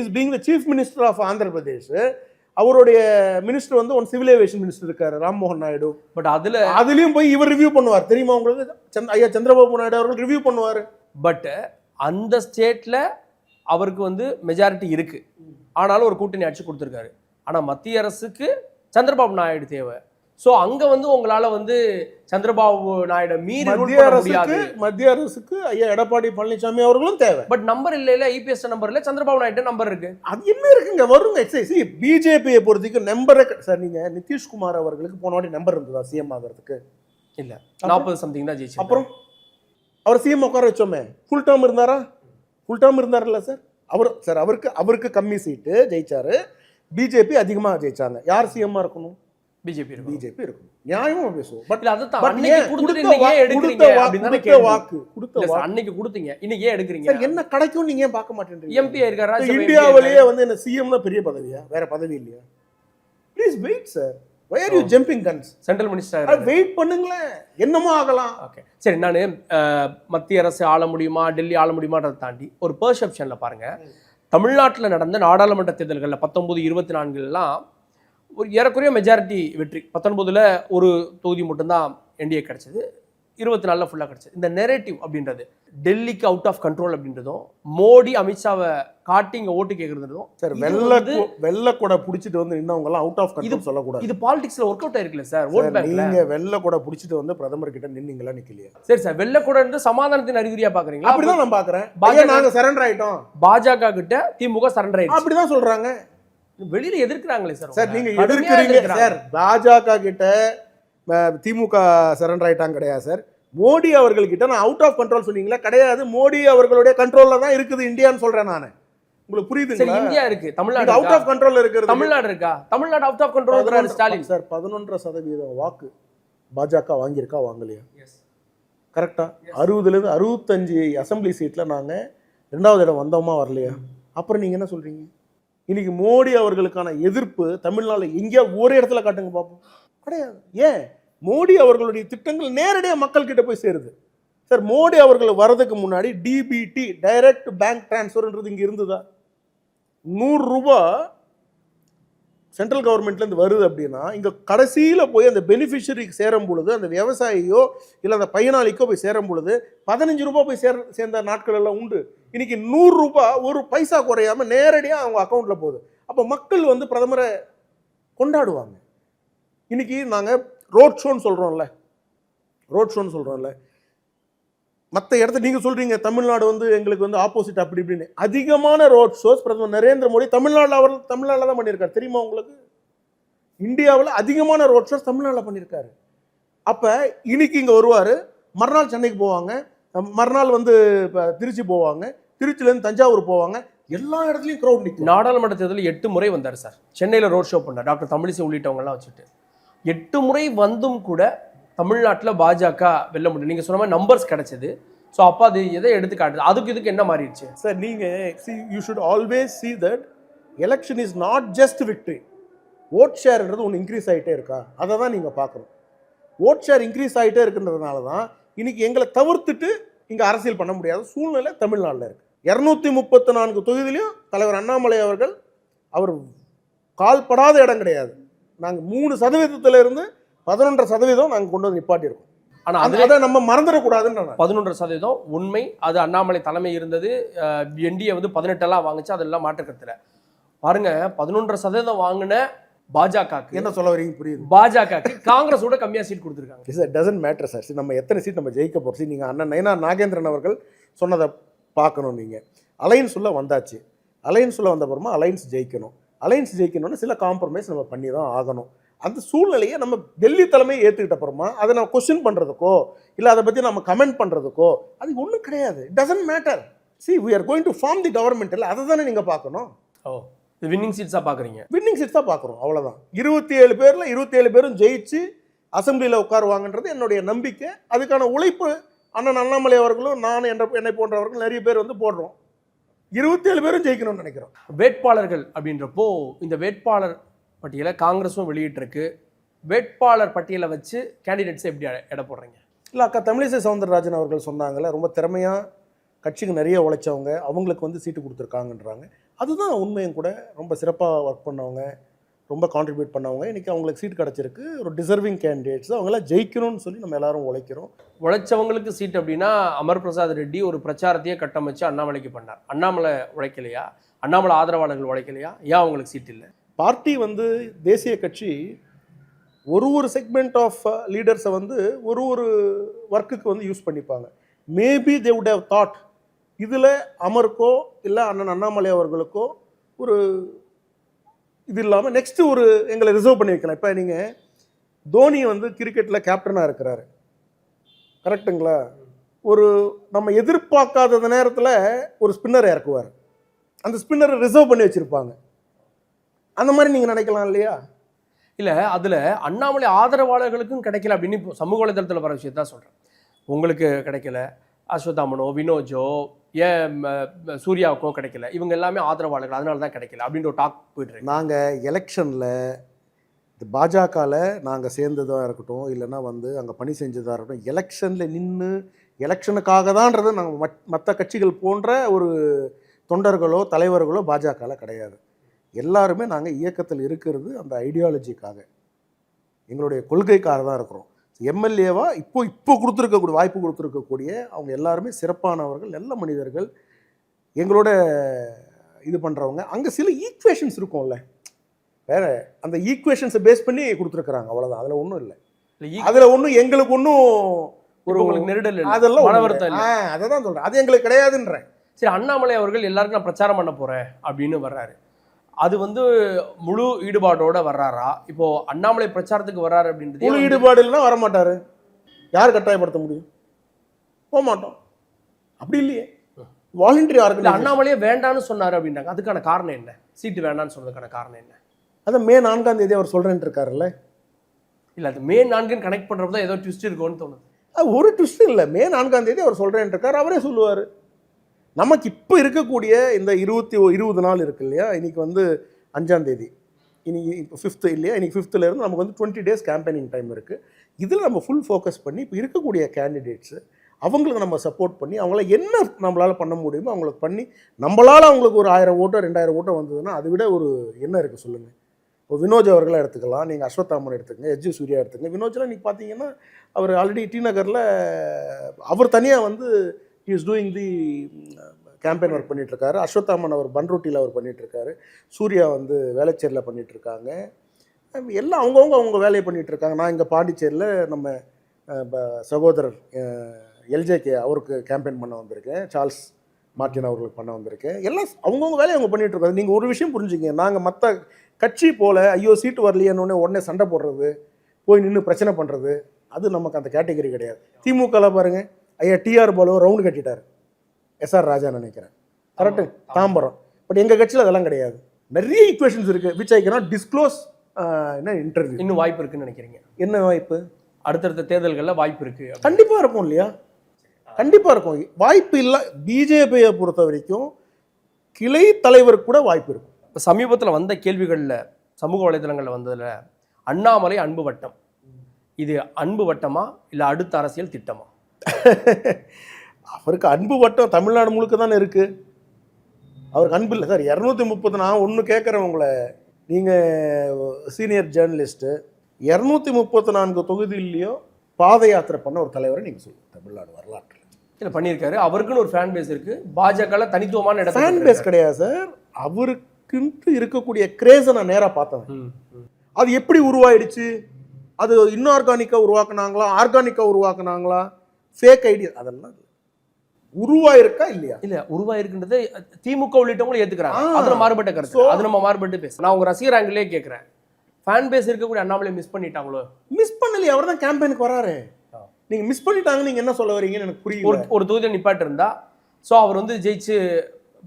is being the chief minister of Andhra Pradesh. அவருடைய மினிஸ்டர் வந்து ஒன் சிவில் ஏவியேஷன் மினிஸ்டர் இருக்காரு, ராம்மோகன் நாயுடு. பட் அதுலயும் போய் இவர் ரிவ்யூ பண்ணுவார் தெரியுமா உங்களுக்கு? ஐயா சந்திரபாபு நாயுடு அவர்கள் ரிவ்யூ பண்ணுவார். பட் அந்த ஸ்டேட்ல அவருக்கு வந்து மெஜாரிட்டி இருக்கு, ஆனாலும் ஒரு கூட்டணி ஆட்சி கொடுத்துருக்காரு. ஆனா மத்திய அரசுக்கு சந்திரபாபு நாயுடு தேவை. ஸோ அங்க வந்து உங்களால வந்து சந்திரபாபு நாயுடு மீறி rule மத்திய பண்ண அரசுக்கு முடியாது. மத்திய அரசுக்கு ஐயா எடப்பாடி பழனிசாமி அவர்களும் தேவை. பட் நம்பர் இல்ல இபிஎஸ் நம்பர் இல்ல, சந்திரபாபு நாயுடு நம்பர் இருக்கு. அது என்ன இருக்குங்க வருங்க. சரி பிஜேபியை பொறுத்தவரைக்கும் நம்பர் சார், நீங்க நிதிஷ்குமார் அவர்களுக்கு போன வாட்டி நம்பர் இருந்ததா சிஎம் ஆகிறதுக்கு? இல்ல 40 சம்திங் தான் ஜெயிச்சு. அப்புறம் அவர் சிஎம் உட்கார வச்சோமே, ஃபுல் டேர்ம் இருந்தாரா? ஃபுல் டேர்ம் இருந்தார்ல சார். அவருக்கு கம்மி சீட்டு ஜெயிச்சாரு, பிஜேபி அதிகமா ஜெயிச்சாங்க. யார் சிஎம்மா இருக்கணும்? பிஜேபி இருக்கு. பிஜேபி இருக்கணும். நியாயமா பேசுவோம். பட் இல்ல அதுதான் அன்னைக்கு கொடுத்துட்டு இன்னைக்கு ஏன் எடுக்குறீங்க அப்படினா கொடுத்த வாக்கு அன்னைக்கு கொடுத்தீங்க, இன்னைக்கு ஏன் எடுக்குறீங்க? சார் என்ன கிடைக்கும் நீங்க ஏன் பார்க்க மாட்டேன்றீங்க? எம்பி இருக்காரா? இந்தியாவிலேயே வந்து என்ன சிஎம் தான் பெரிய பதவியா? வேற பதவி இல்லையா? Please wait sir. why are you jumping guns? Central minister wait பண்ணுங்களேன், என்னமோ ஆகலாம். ஓகே சரி, நான் மத்திய அரசு ஆள முடியுமா டெல்லி ஆள முடியுமான்றதை தாண்டி ஒரு பெர்செப்ஷன்ல பாருங்க, தமிழ்நாட்டில் நடந்த நாடாளுமன்ற தேர்தல்களில் 19, 24லாம் ஒரு ஏறக்குறைய மெஜாரிட்டி வெற்றி. 19ல் ஒரு தொகுதி மட்டும்தான் என்டிஏ கிடைச்சது, 24ல் ஃபுல்லாக கிடைச்சது. இந்த நெரேட்டிவ் அப்படின்றது டெல்லிக்கு அவுட் ஆஃப் கண்ட்ரோல் அப்படின்றதும், மோடி அமித்ஷாவை காட்டி இங்கே ஓட்டு கேட்கறதும் சார் வெள்ளை கூட பிடிச்சிட்டு வந்து இன்னவங்கலாம் அவுட் ஆஃப் கண்ட்ரோல் சொல்லக்கூடாது. இது பாலிடிக்ஸ்ல ஒர்க் அவுட் ஆயிருக்குல்ல சார். ஓட் பேங்க்ல நீங்க வெள்ளை கூட பிடிச்சிட்டு வந்து பிரதமர் கிட்ட நின்னீங்களா? நிக்கலையா? சரி சார், வெள்ளை கூட இருந்து சமாதானத்தின் அறிகுறியா பாக்குறீங்களா? அப்படிதான் நான் பாக்குறேன். நாங்க சரண்டர் ஆயிட்டோம், பாஜக கிட்ட திமுக சரண்டர் ஆயிடுச்சு அப்படிதான் சொல்றாங்க. வெளியில எதிர்க்கிறாங்களே சார். சார் நீங்க எதிர்க்கிறீங்க சார். பாஜக கிட்ட திமுக சரண்டர் ஆயிட்டாங்க கிடையாது சார். மோடி அவர்கள் கிட்ட நான் அவுட் ஆஃப் கண்ட்ரோல் சொன்னீங்களா? கிடையாது, மோடி அவர்களுடைய கண்ட்ரோல்ல தான் இருக்குது இந்தியான்னு சொல்றேன் நான். உங்களுக்கு புரியுதுங்களா? இந்தியா இருக்கு, தமிழ்நாடு அவுட் ஆஃப் கண்ட்ரோல்ல இருக்குது. தமிழ்நாடு இருக்கா? Tamil Nadu out of control Stalin sir 11% வாக்கு பாஜக வாங்கியிருக்கா வாங்கலையா? கரெக்டா? 60ல இருந்து 65 அசம்பிளி சீட்ல நாங்க 2வது இடம் வந்தோமா வரலையா? அப்புறம் நீங்க என்ன சொல்றீங்க? இன்னைக்கு மோடி அவர்களுக்கான எதிர்ப்பு தமிழ்நாட்டில் எங்கேயா ஒரு இடத்துல காட்டுங்க பார்ப்போம். கிடையாது. ஏன்? மோடி அவர்களுடைய திட்டங்கள் நேரடியாக மக்கள் கிட்ட போய் சேருது சார். மோடி அவர்கள் வரதுக்கு முன்னாடி டிபிடி டைரக்ட் பேங்க் டிரான்ஸ்ஃபர்ன்றது இங்கே இருந்ததா? 100 ரூபாய் சென்ட்ரல் கவர்மெண்ட்லேருந்து வருது அப்படின்னா இங்கே கடைசியில் போய் அந்த பெனிஃபிஷரிக்கு சேரும் பொழுது, அந்த விவசாயியோ இல்லை அந்த பயனாளிக்கோ போய் சேரும் பொழுது 15 ரூபாய் போய் சேர்ந்த நாட்கள் எல்லாம் உண்டு. இன்னைக்கு 100 ரூபாய் ஒரு பைசா குறையாம நேரடியாக அவங்க அக்கௌண்ட்ல போகுது. அப்போ மக்கள் வந்து பிரதமரை கொண்டாடுவாங்க. இன்னைக்கு நாங்கள் ரோட் ஷோன்னு சொல்கிறோம்ல, மற்ற இடத்த நீங்கள் சொல்கிறீங்க தமிழ்நாடு வந்து எங்களுக்கு வந்து ஆப்போசிட் அப்படி இப்படின்னு. அதிகமான ரோட் ஷோஸ் பிரதமர் நரேந்திர மோடி தமிழ்நாட்டில் தான் பண்ணியிருக்காரு. தெரியுமா உங்களுக்கு? இந்தியாவில் அதிகமான ரோட் ஷோஸ் தமிழ்நாட்டில் பண்ணியிருக்காரு. அப்போ இன்னைக்கு இங்கே வருவார், மறுநாள் சென்னைக்கு போவாங்க, மறுநாள் வந்து இப்போ திருச்சி போவாங்க, திருச்சியிலேருந்து தஞ்சாவூர் போவாங்க, எல்லா இடத்துலையும் க்ரௌட் நிற்கும். நாடாளுமன்ற தேர்தலில் 8 முறை வந்தார் சார். சென்னையில் ரோட் ஷோ பண்ணார் டாக்டர் தமிழிசை உள்ளிட்டவங்கலாம் வச்சுட்டு. 8 முறை வந்தும் கூட தமிழ்நாட்டில் பாஜக வெல்ல முடியும். நீங்கள் சொன்ன மாதிரி நம்பர்ஸ் கிடைச்சது. ஸோ அப்போ அது எதை எடுத்து காட்டுது? இதுக்கு என்ன மாறிடுச்சு சார்? நீங்கள் you should always see that election is not just victory. Vote ஷேர்ன்றது ஒன்று இன்க்ரீஸ் ஆகிட்டே இருக்கா? அதை தான் நீங்கள் பார்க்கணும். ஓட் ஷேர் இன்க்ரீஸ் ஆகிட்டே இருக்குன்றதுனால தான் இன்னைக்கு எங்களை தவிர்த்துட்டு இங்கே அரசியல் பண்ண முடியாத சூழ்நிலை தமிழ்நாட்டில் இருக்குது. 234 தொகுதியிலையும் தலைவர் அண்ணாமலை அவர்கள் அவர் கால்படாத இடம் கிடையாது. நாங்கள் 3% 11% நாங்கள் கொண்டு வந்து நிப்பாட்டியிருக்கோம். ஆனால் அதை நம்ம மறந்துடக்கூடாதுன்னு 11% உண்மை. அது அண்ணாமலை தலைமை இருந்தது. என்டிஏ வந்து 18 வாங்குச்சு, அதெல்லாம் மாற்றுக்கிறதுல பாருங்க. 11% வாங்கின பாஜக என்ன சொல்ல வரீங்க? புரியுது. பாஜக காங்கிரஸோட கம்மியா சீட் கொடுத்துருக்காங்க. Sir doesn't matter sir. நம்ம எத்தனை சீட் நம்ம ஜெயிக்க போகிறோம்? நீங்கள் அண்ணன் நயனா நாகேந்திரன் அவர்கள் சொன்னதை பார்க்கணும். நீங்கள் அலைன்ஸ் உள்ள வந்தாச்சு, அலைன்ஸ் உள்ள வந்த அப்புறமா அலைன்ஸ் ஜெயிக்கணும்னு சில காம்ப்ரமைஸ் நம்ம பண்ணி தான் ஆகணும். அந்த சூழ்நிலையை நம்ம டெல்லி தலைமையை ஏற்றுக்கிட்ட அப்புறமா அதை நம்ம கொஸ்டின் பண்ணுறதுக்கோ இல்லை அதை பற்றி நம்ம கமெண்ட் பண்ணுறதுக்கோ அது ஒன்றும் கிடையாது. It doesn't matter. see we are going to form the government. இல்லை அதை தானே நீங்கள் பார்க்கணும். வின்னிங் சீட்ஸாக பார்க்குறீங்க? வின்னிங் சீட்ஸ் தான் பார்க்குறோம், அவ்வளோதான். 27 பேரில் 27 பேரும் ஜெயிச்சு அசம்பிளியில் உட்காருவாங்கன்றது என்னுடைய நம்பிக்கை. அதுக்கான உழைப்பு அண்ணன் அண்ணாமலை அவர்களும் நான் என்னை போன்றவர்கள் நிறைய பேர் வந்து போடுறோம். 27 பேரும் ஜெயிக்கணும்னு நினைக்கிறோம். வேட்பாளர்கள் அப்படின்றப்போ இந்த வேட்பாளர் பட்டியலை காங்கிரஸும் வெளியிட்டிருக்கு. வேட்பாளர் பட்டியலை வச்சு கேண்டிடேட்ஸை எப்படி எடை போடுறீங்க? இல்லை அக்கா தமிழிசை சவுந்தரராஜன் அவர்கள் சொன்னாங்கல்ல, ரொம்ப திறமையாக கட்சிக்கு நிறைய உழைச்சவங்க, அவங்களுக்கு வந்து சீட்டு கொடுத்துருக்காங்கன்றாங்க. அதுதான் உண்மையும் கூட. ரொம்ப சிறப்பாக ஒர்க் பண்ணவங்க, ரொம்ப கான்ட்ரிபியூட் பண்ணவங்க, இன்றைக்கி அவங்களுக்கு சீட் கிடச்சிருக்கு. ஒரு டிசர்விங் கேண்டிடேட்ஸ், அவங்களாம் ஜெயிக்கணும்னு சொல்லி நம்ம எல்லாரும் உழைக்கிறோம். உழைச்சவங்களுக்கு சீட் அப்படின்னா அமர் பிரசாத் ரெட்டி ஒரு பிரச்சாரத்தையே கட்டமைச்சு அண்ணாமலைக்கு பண்ணார். அண்ணாமலை உழைக்கலையா? அண்ணாமலை ஆதரவாளர்கள் உழைக்கலையா? ஏன் அவங்களுக்கு சீட் இல்லை? பார்ட்டி வந்து தேசிய கட்சி ஒரு செக்மெண்ட் ஆஃப் லீடர்ஸை வந்து ஒரு ஒர்க்குக்கு வந்து யூஸ் பண்ணிப்பாங்க. Maybe they would have thought இதில் அமருக்கோ இல்லை அண்ணன் அண்ணாமலை அவர்களுக்கோ ஒரு இது இல்லாமல் நெக்ஸ்ட்டு ஒரு எங்களை ரிசர்வ் பண்ணி வைக்கலாம். இப்போ நீங்கள் தோனி வந்து கிரிக்கெட்டில் கேப்டனாக இருக்கிறாரு, கரெக்டுங்களா? ஒரு நம்ம எதிர்பார்க்காத நேரத்தில் ஒரு ஸ்பின்னரை இறக்குவார், அந்த ஸ்பின்னரை ரிசர்வ் பண்ணி வச்சுருப்பாங்க. அந்த மாதிரி நீங்கள் நினைக்கலாம் இல்லையா? இல்லை, அதில் அண்ணாமலை ஆதரவாளர்களுக்கும் கிடைக்கல அப்படின்னு இப்போ சமூக வலைதளத்தில் வர விஷயத்தான் சொல்கிறேன். உங்களுக்கு கிடைக்கல, அஸ்வத்தாமனோ வினோஜோ ஏன் சூர்யாவுக்கோ கிடைக்கல, இவங்க எல்லாமே ஆதரவாளர்கள், அதனால தான் கிடைக்கல அப்படின்ற ஒரு டாக் போயிட்டு. நாங்கள் எலெக்ஷனில் பாஜகவில் நாங்கள் சேர்ந்ததாக இருக்கட்டும், இல்லைன்னா வந்து அங்கே பணி செஞ்சதாக இருக்கட்டும், எலெக்ஷனில் நின்று எலெக்ஷனுக்காக தான்றது நாங்கள் மற்ற கட்சிகள் போன்ற ஒரு தொண்டர்களோ தலைவர்களோ பாஜகவில் கிடையாது. எல்லாருமே நாங்கள் இயக்கத்தில் இருக்கிறது அந்த ஐடியாலஜிக்காக, எங்களுடைய கொள்கைக்காக தான் இருக்கிறோம். எம்எல்ஏவா இப்போ கொடுத்துருக்கக்கூடிய வாய்ப்பு கொடுத்துருக்கக்கூடிய அவங்க எல்லாருமே சிறப்பானவர்கள், நல்ல மனிதர்கள், எங்களோட இது பண்ணுறவங்க. அங்கே சில ஈக்குவேஷன்ஸ் இருக்கும்ல, வேற அந்த ஈக்குவேஷன்ஸை பேஸ் பண்ணி கொடுத்துருக்குறாங்க, அவ்வளோதான். அதில் ஒன்றும் இல்லை, அதில் ஒன்றும் எங்களுக்கு ஒன்றும் ஒரு நெருடல் அதெல்லாம் மனவருத்தம். அதை தான் சொல்கிறேன், அது எங்களுக்கு கிடையாதுன்றேன். சரி, அண்ணாமலை அவர்கள் எல்லாருக்கும் நான் பிரச்சாரம் பண்ண போகிறேன் அப்படின்னு வர்றாரு, அது வந்து முழு ஈடுபாடோட வர்றாரா? இப்போ அண்ணாமலை பிரச்சாரத்துக்கு வர்றாரு அப்படின்றது முழு ஈடுபாடு இல்லைன்னா வரமாட்டாரு. யார் கட்டாயப்படுத்த முடியும்? போக மாட்டோம். அப்படி இல்லையே, வாலண்டரி ஆர்கனைசேஷன். அண்ணாமலையே வேண்டான்னு சொன்னாரு அப்படின்றாங்க, அதுக்கான காரணம் என்ன? சீட்டு வேண்டான்னு சொன்னதுக்கான காரணம் என்ன? அதை மே 4 அவர் சொல்றேன்னு இருக்காருல்ல. இல்லை, அது மே 4 கனெக்ட் பண்ணுறப்ப தான் ஏதோ ட்விஸ்ட் இருக்கும்னு தோணுது. அது ஒரு ட்விஸ்ட் இல்லை, மே 4 அவர் சொல்றேன்னு இருக்காரு, அவரே சொல்லுவார். நமக்கு இப்போ இருக்கக்கூடிய இந்த 20 நாள் இருக்கு இல்லையா, இன்னைக்கு வந்து 5 இன்னைக்கு இப்போ 5th இல்லையா, இன்னைக்கு 5th இருந்து நமக்கு வந்து 20 days கேம்பெயினிங் டைம் இருக்குது. இதில் நம்ம ஃபுல் ஃபோக்கஸ் பண்ணி இப்போ இருக்கக்கூடிய கேண்டிடேட்ஸு அவங்களுக்கு நம்ம சப்போர்ட் பண்ணி அவங்கள என்ன நம்மளால் பண்ண முடியுமோ அவங்களுக்கு பண்ணி, நம்மளால் அவங்களுக்கு ஒரு 1000 ஓட்டோ 2000 ஓட்டோ வந்ததுன்னா அதை விட ஒரு என்ன இருக்குது சொல்லுங்கள். இப்போ வினோஜ் அவர்களை எடுத்துக்கலாம், நீங்கள் அஸ்வத்தாமன் எடுத்துக்கங்க, எஸ்ஜி சூர்யா எடுத்துக்கங்க. வினோஜ்லாம் இன்றைக்கி பார்த்தீங்கன்னா அவர் ஆல்ரெடி டி நகரில் அவர் தனியாக வந்து he is doing the campaign work பண்ணிகிட்ருக்காரு. அஸ்வத்தாமன் அவர் பன்ருட்டியில் அவர் பண்ணிகிட்ருக்காரு. சூர்யா வந்து வேளச்சேரியில் பண்ணிகிட்ருக்காங்க. எல்லாம் அவங்க வேலையை பண்ணிகிட்ருக்காங்க. நான் இங்கே பாண்டிச்சேரியில் நம்ம சகோதரர் எல்ஜேகே அவருக்கு கேம்பெயின் பண்ண வந்திருக்கேன், சார்ல்ஸ் மார்ட்டின் அவர்களுக்கு பண்ண வந்திருக்கேன். எல்லாம் அவங்கவுங்க வேலையை அவங்க பண்ணிகிட்ருக்காங்க. நீங்கள் ஒரு விஷயம் புரிஞ்சுங்க, நாங்கள் மற்ற கட்சி போல் ஐயோ சீட்டு வரலையேன்னு உடனே சண்டை போடுறது, போய் நின்று பிரச்சனை பண்ணுறது, அது நமக்கு அந்த கேட்டகரி கிடையாது. திமுகவில் பாருங்கள், ஐயா டிஆர் பாலு ரவுண்டு கட்டிட்டார், எஸ்ஆர் ராஜா நினைக்கிறேன், கரெக்டு, தாம்பரம். பட் எங்கள் கட்சியில் அதெல்லாம் கிடையாது. நிறைய ஈக்குவேஷன்ஸ் இருக்குது விச் ஐ கேனாட் டிஸ்க்ளோஸ். என்ன இன்டர்வியூ இன்னும் வாய்ப்பு இருக்குன்னு நினைக்கிறீங்க? என்ன வாய்ப்பு? அடுத்தடுத்த தேர்தல்களில் வாய்ப்பு இருக்குது. கண்டிப்பாக இருக்கும் இல்லையா, கண்டிப்பாக இருக்கும். வாய்ப்பு இல்லை, பிஜேபியை பொறுத்த வரைக்கும் கிளை தலைவருக்கு கூட வாய்ப்பு இருக்கும். இப்போ சமீபத்தில் வந்த கேள்விகளில் சமூக வலைதளங்களில் வந்ததில் அண்ணாமலை அன்பு வட்டம், இது அன்பு வட்டமா இல்லை அடுத்த அரசியல் திட்டமா? அவருக்கு அன்பு வட்டம் தமிழ்நாடு முழுக்க தானே இருக்குது. அவருக்கு அன்பு இல்லை சார். 230 நான் ஒன்று கேட்குறேன் உங்களை, நீங்கள் சீனியர் ஜேர்னலிஸ்ட்டு, 234 தொகுதியிலையும் பாத யாத்திரை பண்ண ஒரு தலைவரை நீங்கள் சொல்லுங்கள் தமிழ்நாடு வரலாற்றில். இல்லை பண்ணியிருக்காரு, அவருக்குன்னு ஒரு ஃபேன் பேஸ் இருக்குது. பாஜகவில் தனித்துவமான இடம். ஃபேன் பேஸ் கிடையாது சார், அவருக்குன்ட்டு இருக்கக்கூடிய கிரேஸை நான் நேராக பார்த்தேன். அது எப்படி உருவாயிடுச்சு? அது இன்ஆர்கானிக்காக உருவாக்குனாங்களா, ஆர்கானிக்காக உருவாக்குனாங்களா, ஃபேக் ஐடியா, அதெல்லாம் உருவாயிருக்கா இல்லையா? இல்ல, உருவாயிருக்குன்றது திமுக உள்ளிட்டவங்களும் ஏத்துக்கிறாங்க. அதுல மாறுபட்ட கருத்து, அது நம்ம மாறுபட்டு பேச. நான் உங்க ரசிகர் ஆங்கிலே கேட்கிறேன், ஃபேன் பேஸ் இருக்கக்கூடிய அண்ணாமலை மிஸ் பண்ணிட்டாங்களோ? மிஸ் பண்ணலையே, அவர் தான் கேம்பெயினுக்கு வராரு. நீங்க மிஸ் பண்ணிட்டாங்க, நீங்க என்ன சொல்ல வரீங்கன்னு எனக்கு புரியல. ஒரு தொகுதியில் நிப்பாட்டு இருந்தா சோ அவர் வந்து ஜெயிச்சு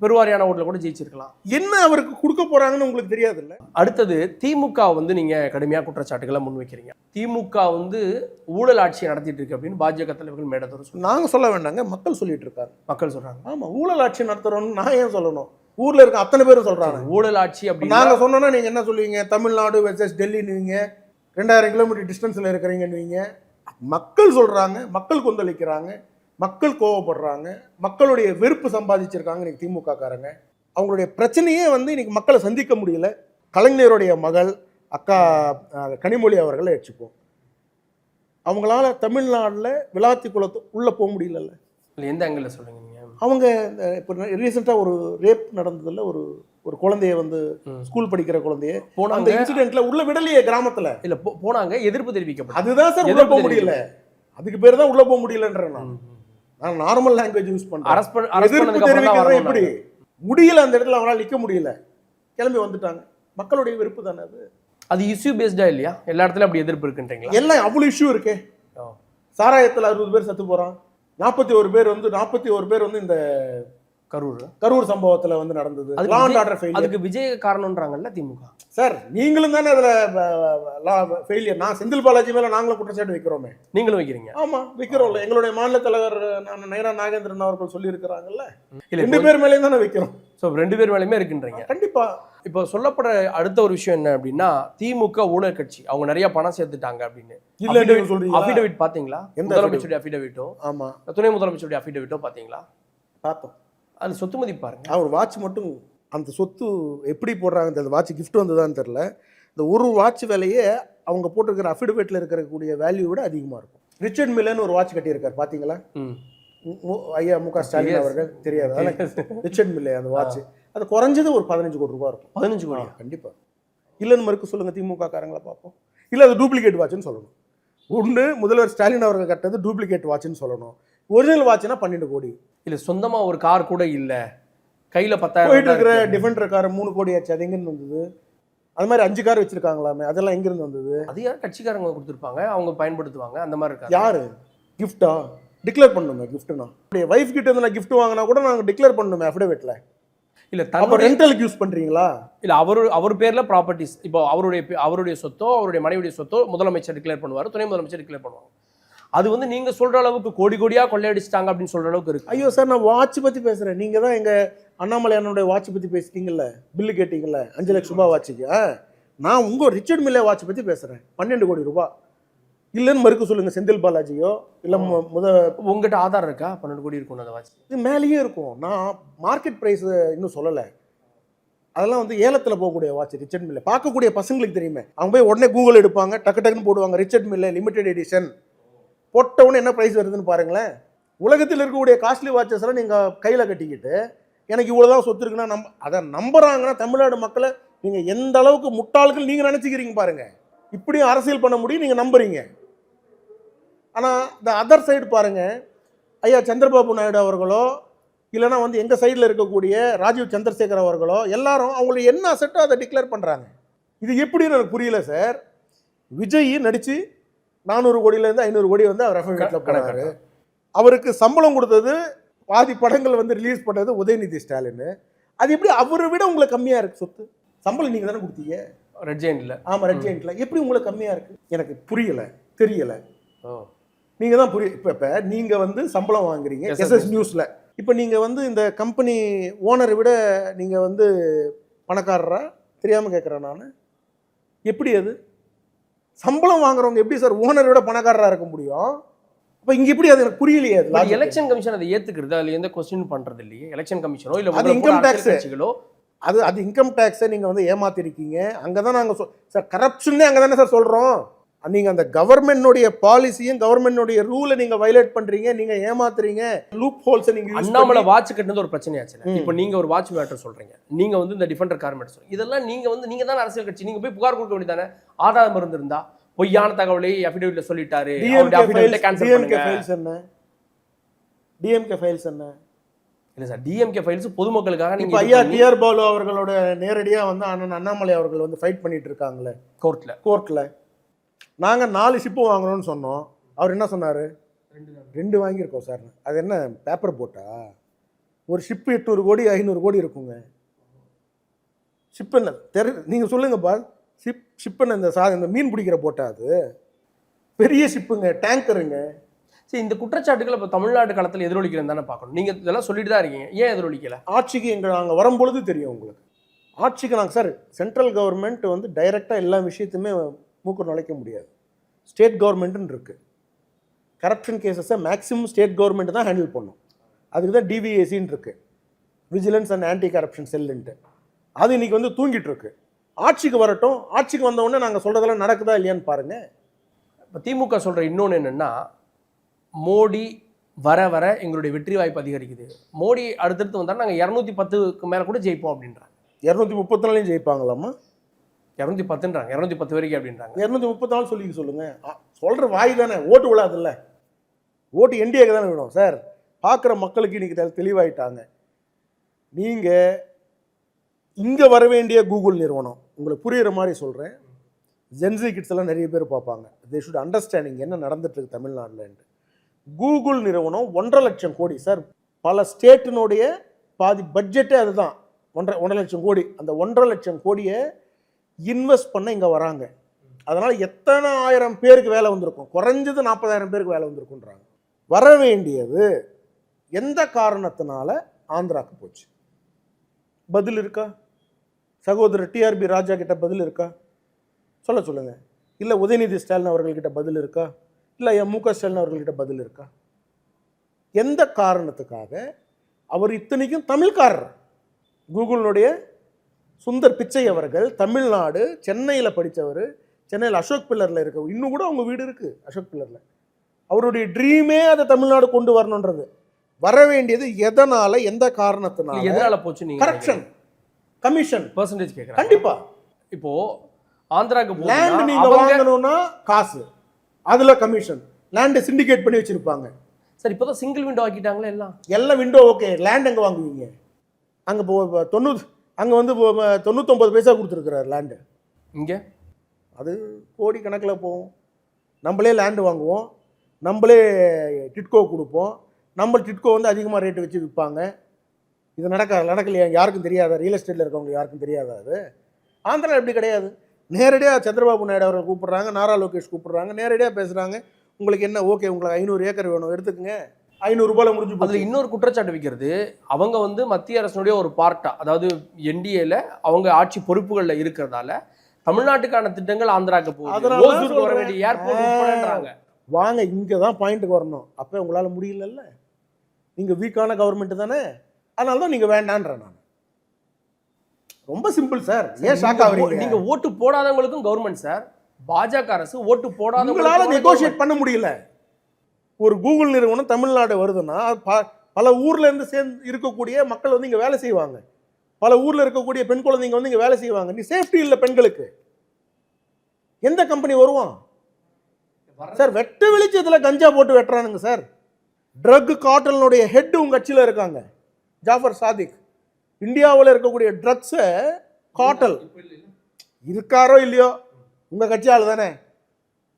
பெருவாரியான ஓட்டுல கூட ஜெயிச்சிருக்கலாம். என்ன அவருக்கு கொடுக்க போறாங்கன்னு உங்களுக்கு தெரியாது இல்ல? அடுத்தது திமுக வந்து நீங்க கடுமையா குற்றச்சாட்டுகளை முன்வைக்கிறீங்க. திமுக வந்து ஊழல் ஆட்சியை நடத்திட்டு இருக்கு அப்படின்னு பாஜக தலைவர்கள் மேடத்தோடு சொல்லி. நாங்க சொல்ல வேண்டாங்க, மக்கள் சொல்லிட்டு இருக்காரு. மக்கள் சொல்றாங்க. ஆமா, ஊழல் ஆட்சி நடத்துறோம்னு நான் ஏன் சொல்லணும்? ஊர்ல இருக்க அத்தனை பேரும் சொல்றாங்க ஊழல் ஆட்சி அப்படின்னு. நாங்க சொன்னோம்னா நீங்க என்ன சொல்லுவீங்க? தமிழ்நாடு வெர்சஸ் டெல்லின்னுவீங்க, 2000 கிலோமீட்டர் டிஸ்டன்ஸ்ல இருக்கிறீங்கன்னுவீங்க. மக்கள் சொல்றாங்க, மக்கள் கொந்தளிக்கிறாங்க, மக்கள் கோவப்படுறாங்க, மக்களுடைய வெறுப்பு சம்பாதிச்சிருக்காங்க இன்னைக்கு திமுக காரங்க. அவங்களுடைய பிரச்சனையே வந்து இன்னைக்கு மக்களை சந்திக்க முடியல. கலைஞருடைய மகள் அக்கா கனிமொழி அவர்களை வச்சுப்போம், அவங்களால தமிழ்நாட்டில் விளாத்தி குளத்து உள்ளே போக முடியல. எந்த ஆங்கிள் சொல்லுங்க நீங்க? அவங்க இப்போ ரீசெண்டாக ஒரு ரேப் நடந்ததில் ஒரு ஒரு குழந்தைய வந்து ஸ்கூல் படிக்கிற குழந்தைய அந்த போனாங்க இன்சிடென்ட்ல உள்ள விடலையே கிராமத்துல. இல்ல போனாங்க, எதிர்ப்பு தெரிவிக்கப்பட்டது. அதுதான் சார் உள்ள எதிர்ப்பு போக முடியல. அதுக்கு பேர் தான் உள்ள போக முடியலன்றேன் நான் நார்மல் லாங்குவேஜ் யூஸ் பண்றேன். அரஸ்ட் எதிர்ப்பு பண்ணதுக்கு அப்புறம் தான் தெரிவிக்கிறது எப்படி வரணும். முடியல, அந்த இடத்துல அவங்களால நிக்க முடியல, கிளம்பி வந்துட்டாங்க. மக்களுடைய விருப்பு தானே அது. அது இஷ்யூ பேஸ்டா இல்லையா? எல்லா இடத்துலயும் அப்படி எதிர்ப்பு இருக்குன்றீங்களா? எல்லாம் அவ்வளவு இஷ்யூ இருக்கே. சாராயத்துல 60 பேர் செத்து போறான், 41 பேர் வந்து இந்த கரூர் சம்பவத்துல வந்து நடந்தது. அதுக்கு விஜய் காரணம்ன்றாங்கல்ல திமுக. சார் நீங்களும் தானே அதுல ஃபெயிலியர். நான் செந்தில் பாலாஜி மேல நாங்களும் குற்றச்சாட்டு வைக்கிறோமே. நீங்களும் வைக்கிறீங்க? ஆமா வைக்கிறோம்ல. எங்களுடைய மாநில தலைவர் நயனா நாகேந்திரன் அவர்கள் சொல்லி இருக்கிறாங்கல்ல, 2 பேர் மேலேயும் தானே வைக்கிறோம். ஸோ 2 பேர் மேலேயுமே இருக்குன்றீங்க. கண்டிப்பா. இப்போ சொல்லப்படுற அடுத்த ஒரு விஷயம் என்ன அப்படின்னா, திமுக ஊழல் கட்சி, அவங்க நிறைய பணம் சேர்த்துட்டாங்க அப்படின்னு அஃபிடவிட் பாத்தீங்களா? முதலமைச்சருடைய அஃபிடவிட்டோ, ஆமா, துணை முதலமைச்சருடைய அஃபிடவிட்டோ பாத்தீங்களா? பார்த்தோம். அது சொத்து மதிப்பு பாருங்க. அவர் வாட்ச் மட்டும் அந்த சொத்து எப்படி போடுறாங்க, அந்த வாட்ச் கிஃப்ட் வந்ததான்னு தெரியல. இந்த ஒரு வாட்ச் விலையே அவங்க போட்டிருக்கிற அஃபிடவிட்ல இருக்கக்கூடிய வேல்யூ விட அதிகமா இருக்கும். ரிச்சர்ட் மில்லர்னு ஒரு வாட்ச் கட்டியிருக்காரு பாத்தீங்களா? ஐயா மு க ஸ்டாலின் அவர்கள் தெரியாது. ரிச்சர்ட் மில்லே அந்த வாட்ச் அது குறைஞ்சது ஒரு 15 கோடி ரூபாய் இருக்கும். 15 கோடி கண்டிப்பா. இல்லைன்னு மறுக்க சொல்லுங்க திமுக காரங்களை பார்ப்போம். இல்லை அது டூப்ளிகேட் வாட்ச்னு சொல்லணும். ஒன்று முதல்வர் ஸ்டாலின் அவர்கள் கட்டது டூப்ளிகேட் வாட்ச்னு சொல்லணும். ஒரிஜினல் வாட்ச்னா 12 கோடி. இல்லை சொந்தமா ஒரு கார் கூட இல்லை, கையில் 10,000 போயிட்டு இருக்கிற டிஃபெண்டர் கார் 3 கோடி ஆச்சு. அது எங்கேருந்து வந்தது? அது மாதிரி 5 கார் வச்சிருக்காங்களாமே, அதெல்லாம் எங்கிருந்து வந்தது? அது யார் கட்சிக்காரங்க கொடுத்துருப்பாங்க, அவங்க பயன்படுத்துவாங்க. அந்த மாதிரி இருக்காங்க. யாரு கிஃப்டா டிக்ளேர் பண்ணணுமே? கிஃப்ட்னா அப்படியே வைஃப் கிட்ட இருந்து நான் கிஃப்ட் வாங்கினா கூட நாங்கள் டிக்ளேர் பண்ணணுமே அஃபிடவிட்ல. இல்ல அப்ப ரெண்டலுக்கு யூஸ் பண்றீங்களா? இல்ல அவர் பேர்ல ப்ராப்பர்ட்டிஸ், இப்போ அவருடைய சொத்தோ அவருடைய மனைவியுடைய சொத்தோ முதலமைச்சர் டிக்ளேர் பண்ணுவார், துணை முதலமைச்சர் டிக்ளேர் பண்ணுவாங்க. அது வந்து நீங்க சொல்ற அளவுக்கு கோடி கோடியா கொள்ளையடிச்சிட்டாங்க அப்படின்னு சொல்ற அளவுக்கு இருக்கு. ஐயோ சார், நான் வாட்ச் பத்தி பேசுறேன். நீங்க தான் எங்க அண்ணாமலை அண்ணனுடைய வாட்ச் பத்தி பேசிட்டீங்கல்ல, பில்லு கேட்டீங்கல்ல 5 லட்சம் ரூபாய் வாட்சுக்கு. நான் உங்க ரிச்சர்ட் மில்லே வாட்ச் பத்தி பேசுறேன். 12 கோடி ரூபாய். இல்லைன்னு மறுக்க சொல்லுங்க செந்தில் பாலாஜியோ. இல்லை உங்ககிட்ட ஆதாரம் இருக்கா 12 கோடி இருக்கும் அந்த வாட்ச்? இது மேலேயே இருக்கும். நான் மார்க்கெட் ப்ரைஸ் இன்னும் சொல்லலை. அதெல்லாம் வந்து ஏலத்தில் போகக்கூடிய வாட்ச் ரிச்சர்ட் மில்லே. பார்க்கக்கூடிய பசங்களுக்கு தெரியுமே, அவங்க போய் உடனே கூகுள் எடுப்பாங்க, டக்கு டக்குன்னு போடுவாங்க ரிச்சர்ட் மில்லே லிமிடெட் எடிஷன். போட்டவுடனே என்ன ப்ரைஸ் வருதுன்னு பாருங்களேன். உலகத்தில் இருக்கக்கூடிய காஸ்ட்லி வாட்சஸ் எல்லாம் நீங்கள் கையில் கட்டிக்கிட்டு எனக்கு இவ்வளோதான் சொத்து இருக்குன்னா அதை நம்புறாங்கன்னா தமிழ்நாடு மக்களை நீங்கள் எந்த அளவுக்கு முட்டாள்கள் நீங்கள் நினச்சிக்கிறீங்க பாருங்க. இப்படியும் அரசியல் பண்ண முடியும், நீங்கள் நம்புறீங்க. ஆனால் இந்த அதர் சைடு பாருங்கள், ஐயா சந்திரபாபு நாயுடு அவர்களோ இல்லைனா வந்து எங்கள் சைடில் இருக்கக்கூடிய ராஜீவ் சந்திரசேகர் அவர்களோ எல்லாரும் அவங்களுக்கு என்ன அசட்டோ அதை டிக்ளேர் பண்ணுறாங்க. இது எப்படின்னு எனக்கு புரியல சார். விஜய் நடித்து 400 கோடியிலேருந்து 500 கோடி வந்து அவர் அஃபிடவிட்டில் போனாரு. அவருக்கு சம்பளம் கொடுத்தது, பாதி படங்கள் வந்து ரிலீஸ் பண்ணது உதயநிதி ஸ்டாலின். அது எப்படி அவரை விட உங்களுக்கு கம்மியாக இருக்குது சொத்து? சம்பளம் நீங்கள் தானே கொடுத்தீங்க ரெட் ஜெயின்ட்ல. ஆமாம், ரெட் ஜெயின்ட்ல. எப்படி உங்களுக்கு கம்மியாக இருக்குது? எனக்கு புரியலை, தெரியலை. நீங்கள் தான் இப்போ நீங்கள் வந்து சம்பளம் வாங்குறீங்க எஸ்எஸ் நியூஸில். இப்போ நீங்கள் வந்து இந்த கம்பெனி ஓனரை விட நீங்கள் வந்து பணக்காரரா? தெரியாமல் கேட்குறேன் நான். எப்படி அது சம்பளம் வாங்குறவங்க எப்படி சார் ஓனரை விட பணக்காரராக இருக்க முடியும்? அப்போ இங்கே எப்படி? அது எனக்கு புரியலையே. அது எலெக்ஷன் கமிஷன் அதை ஏற்றுக்கிறது, அதில் எந்த கொஸ்டின் பண்ணுறது இல்லையே. எலெக்ஷன் கமிஷனோ இல்லை அது இன்கம் டேக்ஸோ அது இன்கம் டேக்ஸை நீங்கள் வந்து ஏமாத்திருக்கீங்க. அங்கே தான் நாங்கள் சார் கரப்ஷன்னே அங்கே தானே சார் சொல்கிறோம். நீங்கள் அந்த கவர்மெண்ட்டுடைய பாலிசியும் கவர்மெண்ட்டுடைய ரூலை நீங்கள் வயலேட் பண்ணுறீங்க, நீங்கள் ஏமாத்துறீங்க, லூப் ஹோல்ஸை நீங்கள். அண்ணாமலை வாட்ச் கட்டினது ஒரு பிரச்சனையாச்சு. இப்போ நீங்கள் ஒரு வாட்ச் மேட்டர் சொல்கிறீங்க, நீங்கள் வந்து இந்த டிஃபெண்டர் கார் மேட்டர் சொல்கிறீங்க. இதெல்லாம் நீங்கள் தான் அரசியல் கட்சி, நீங்கள் போய் புகார் கொடுக்க வேண்டியதானே. ஆதாரம் இருந்திருந்தா பொய்யான தகவலை அஃபிடவிட்ல சொல்லிட்டாரு. டிஎம்கே ஃபைல்ஸ் என்ன? இல்லை சார், டிஎம்கே ஃபைல்ஸ் பொதுமக்களுக்காக. நீங்கள் ஐயா டிஆர் பாலு அவர்களோட நேரடியாக வந்து அண்ணாமலை அவர்கள் வந்து ஃபைட் பண்ணிட்டு இருக்காங்களே கோர்ட்டில். நாங்கள் 4 ஷிப்பு வாங்கணும்னு சொன்னோம். அவர் என்ன சொன்னார்? 2 வாங்கியிருக்கோம் சார். அது என்ன பேப்பர் போட்டா? ஒரு ஷிப்பு 800 கோடி 500 கோடி இருக்குங்க. ஷிப் என்ன நீங்கள் சொல்லுங்கப்பா. ஷிப் என்ன? இந்த மீன் பிடிக்கிற போட்டா? அது பெரிய ஷிப்புங்க, டேங்கருங்க. சரி, இந்த குற்றச்சாட்டுகள் இப்போ தமிழ்நாடு களத்தில் எதிரொலிக்கிறேன் தானே பார்க்கணும். நீங்கள் இதெல்லாம் சொல்லிட்டு தான் இருக்கீங்க, ஏன் எதிரொலிக்கலை? ஆட்சிக்கு நாங்கள் வரும்பொழுது தெரியும் உங்களுக்கு. ஆட்சிக்கு நாங்கள் சார் சென்ட்ரல் கவர்மெண்ட் வந்து டைரெக்டாக எல்லா விஷயத்தையுமே மூக்கு நுழைக்க முடியாது. ஸ்டேட் கவர்மெண்ட்டுன்னு இருக்குது. கரப்ஷன் கேசஸை மேக்ஸிமம் ஸ்டேட் கவர்மெண்ட் தான் ஹேண்டில் பண்ணும். அதுக்கு தான் டிவிஏசின்னு இருக்குது, விஜிலன்ஸ் அண்ட் ஆன்டி கரப்ஷன் செல்லுன்ட்டு. அது இன்றைக்கி வந்து தூங்கிட்டு இருக்கு. ஆட்சிக்கு வரட்டும். ஆட்சிக்கு வந்தவுடனே நாங்கள் சொல்கிறதெல்லாம் நடக்குதா இல்லையான்னு பாருங்கள். இப்போ திமுக சொல்கிற இன்னொன்று என்னென்னா, மோடி வர எங்களுடைய வெற்றி வாய்ப்பு அதிகரிக்குது. மோடி அடுத்தடுத்து வந்தால் நாங்கள் 210க்கு மேலே கூட ஜெயிப்போம் அப்படின்றாங்க. 234 ஜெயிப்பாங்களாம்மா? 210ன்றாங்க, 210 வரைக்கும் அப்படின்றாங்க. 234 சொல்லிக்க சொல்லுங்க. சொல்ற வாய் தானே, ஓட்டு விழாதுல்ல. ஓட்டு என்டிஏக்கு தானே விடும் சார். பார்க்குற மக்களுக்கு இன்னைக்கு தெளிவாயிட்டாங்க. நீங்க இங்க வர வேண்டிய கூகுள் நிறுவனம், உங்களுக்கு புரியுற மாதிரி சொல்றேன். ஜென்சி கிட்ஸ் எல்லாம் நிறைய பேர் பார்ப்பாங்க. தே ஷுட் அண்டர்ஸ்டாண்டிங் என்ன நடந்துட்டு இருக்கு தமிழ்நாட்டில். கூகுள் நிறுவனம் 1.5 லட்சம் கோடி சார். பல ஸ்டேட்டினுடைய பாதி பட்ஜெட்டே அதுதான், 1.5 லட்சம் கோடி. அந்த 1.5 லட்சம் கோடியை இன்வெஸ்ட் பண்ண இங்கே வராங்க. அதனால் எத்தனை ஆயிரம் பேருக்கு வேலை வந்திருக்கும்? குறைஞ்சது 40,000 பேருக்கு வேலை வந்திருக்குன்றாங்க. வர வேண்டியது எந்த காரணத்தினால ஆந்திராவுக்கு போச்சு? பதில் இருக்கா? சகோதரர் டிஆர்பி ராஜா கிட்ட பதில் இருக்கா? சொல்லுங்க. இல்லை உதயநிதி ஸ்டாலின் அவர்கள்கிட்ட பதில் இருக்கா? இல்லை மு.க. ஸ்டாலின் அவர்கள்கிட்ட பதில் இருக்கா? எந்த காரணத்துக்காக? அவர் இத்தனைக்கும் தமிழ்காரர். கூகுளினுடைய சுந்தர் பிச்சை அவர்கள் தமிழ்நாடு, சென்னையில் படித்தவர். சென்னையில் அசோக் பில்லரில் இருக்க, இன்னும் கூட அவங்க வீடு இருக்குது அசோக் பில்லரில். அவருடைய ட்ரீமே அதை தமிழ்நாடு கொண்டு வரணுன்றது. வர வேண்டியது எதனால, எந்த காரணத்தினால? எதனால போச்சு? நீங்க கரப்ஷன், கமிஷன் பெர்சன்டேஜ் கேக்குறாங்க. கண்டிப்பா. இப்போ ஆந்திராக்கு லேண்ட் நீங்க வாங்கணும்னா காசு, அதுல கமிஷன். லேண்ட் சிண்டிகேட் பண்ணி வச்சிருப்பாங்க. சார் இப்போதான் சிங்கிள் விண்டோ ஆக்கிட்டாங்களே எல்லாம் விண்டோ ஓகே. லேண்ட் எங்க வாங்குவீங்க? அங்க 90 அங்க வந்து 99 பைசா கொடுத்துருக்கிறார் லேண்டு. இங்க அது கோடி கணக்கில் போகும். நம்மளே லேண்டு வாங்குவோம், நம்மளே டிட்கோ கொடுப்போம். நம்ம டிட்கோ வந்து அதிகமாக ரேட்டு வச்சு விற்பாங்க. இது நடக்கலையா? யாருக்கும் தெரியாதா? ரியல் எஸ்டேட்டில் இருக்கவங்க யாருக்கும் தெரியாதா? அது ஆந்திரா எப்படி கிடையாது. நேரடியாக சந்திரபாபு நாயுடு அவர்கள் கூப்பிட்றாங்க, நாரா லோகேஷ் கூப்பிட்றாங்க, நேரடியாக பேசுகிறாங்க. உங்களுக்கு என்ன ஓகே, உங்களுக்கு 500 ஏக்கர் வேணும், எடுத்துக்கங்க, 500 ரூபாயில் முடிஞ்சு. அதில் இன்னொரு குற்றச்சாட்டு வைக்கிறது, அவங்க வந்து மத்திய அரசுடைய ஒரு பார்ட்டா, அதாவது என்டிஏல அவங்க ஆட்சி பொறுப்புகளில் இருக்கிறதால தமிழ்நாட்டுக்கான திட்டங்கள் ஆந்திராக்கு போகுது, வர வேண்டிய ஏர்போர்ட். வாங்க, இங்கே தான் பாயிண்ட்டுக்கு வரணும். அப்போ உங்களால் முடியலல்ல, நீங்கள் வீக்கான கவர்மெண்ட் தானே, அதனால தான் நீங்கள் வேண்டான்ற. நான் ரொம்ப சிம்பிள் சார். ஏன் ஷாக் ஆகுறீங்க? நீங்க ஓட்டு போடாதவங்களுக்கும் கவர்மெண்ட் சார். பாஜக அரசு ஓட்டு போடாதவங்களால நெகோஷியேட் பண்ண முடியல. ஒரு கூகுள் நிறுவனம் தமிழ்நாடு வருதுன்னா பல ஊர்ல இருந்து சேர்ந்து இருக்கக்கூடிய மக்கள் வந்து இங்க வேலை செய்வாங்க. பல ஊர்ல இருக்கக்கூடிய பெண் குழந்தைங்க வந்து இங்க வேலை செய்வாங்க. நீ சேஃப்டி இல்லை பெண்களுக்கு, எந்த கம்பெனி வருவான் சார்? வெட்ட வெளிச்சத்துல கஞ்சா போட்டு வெட்டுறானுங்க சார். ட்ரக் கார்ட்டலுடைய ஹெட் உங்க கட்சியில் இருக்காங்க, ஜாஃபர் சாதிக். இந்தியாவில் இருக்கக்கூடிய ட்ரக்ஸை கார்ட்டல் இருக்காரோ இல்லையோ, உங்கள் கட்சியால் தானே.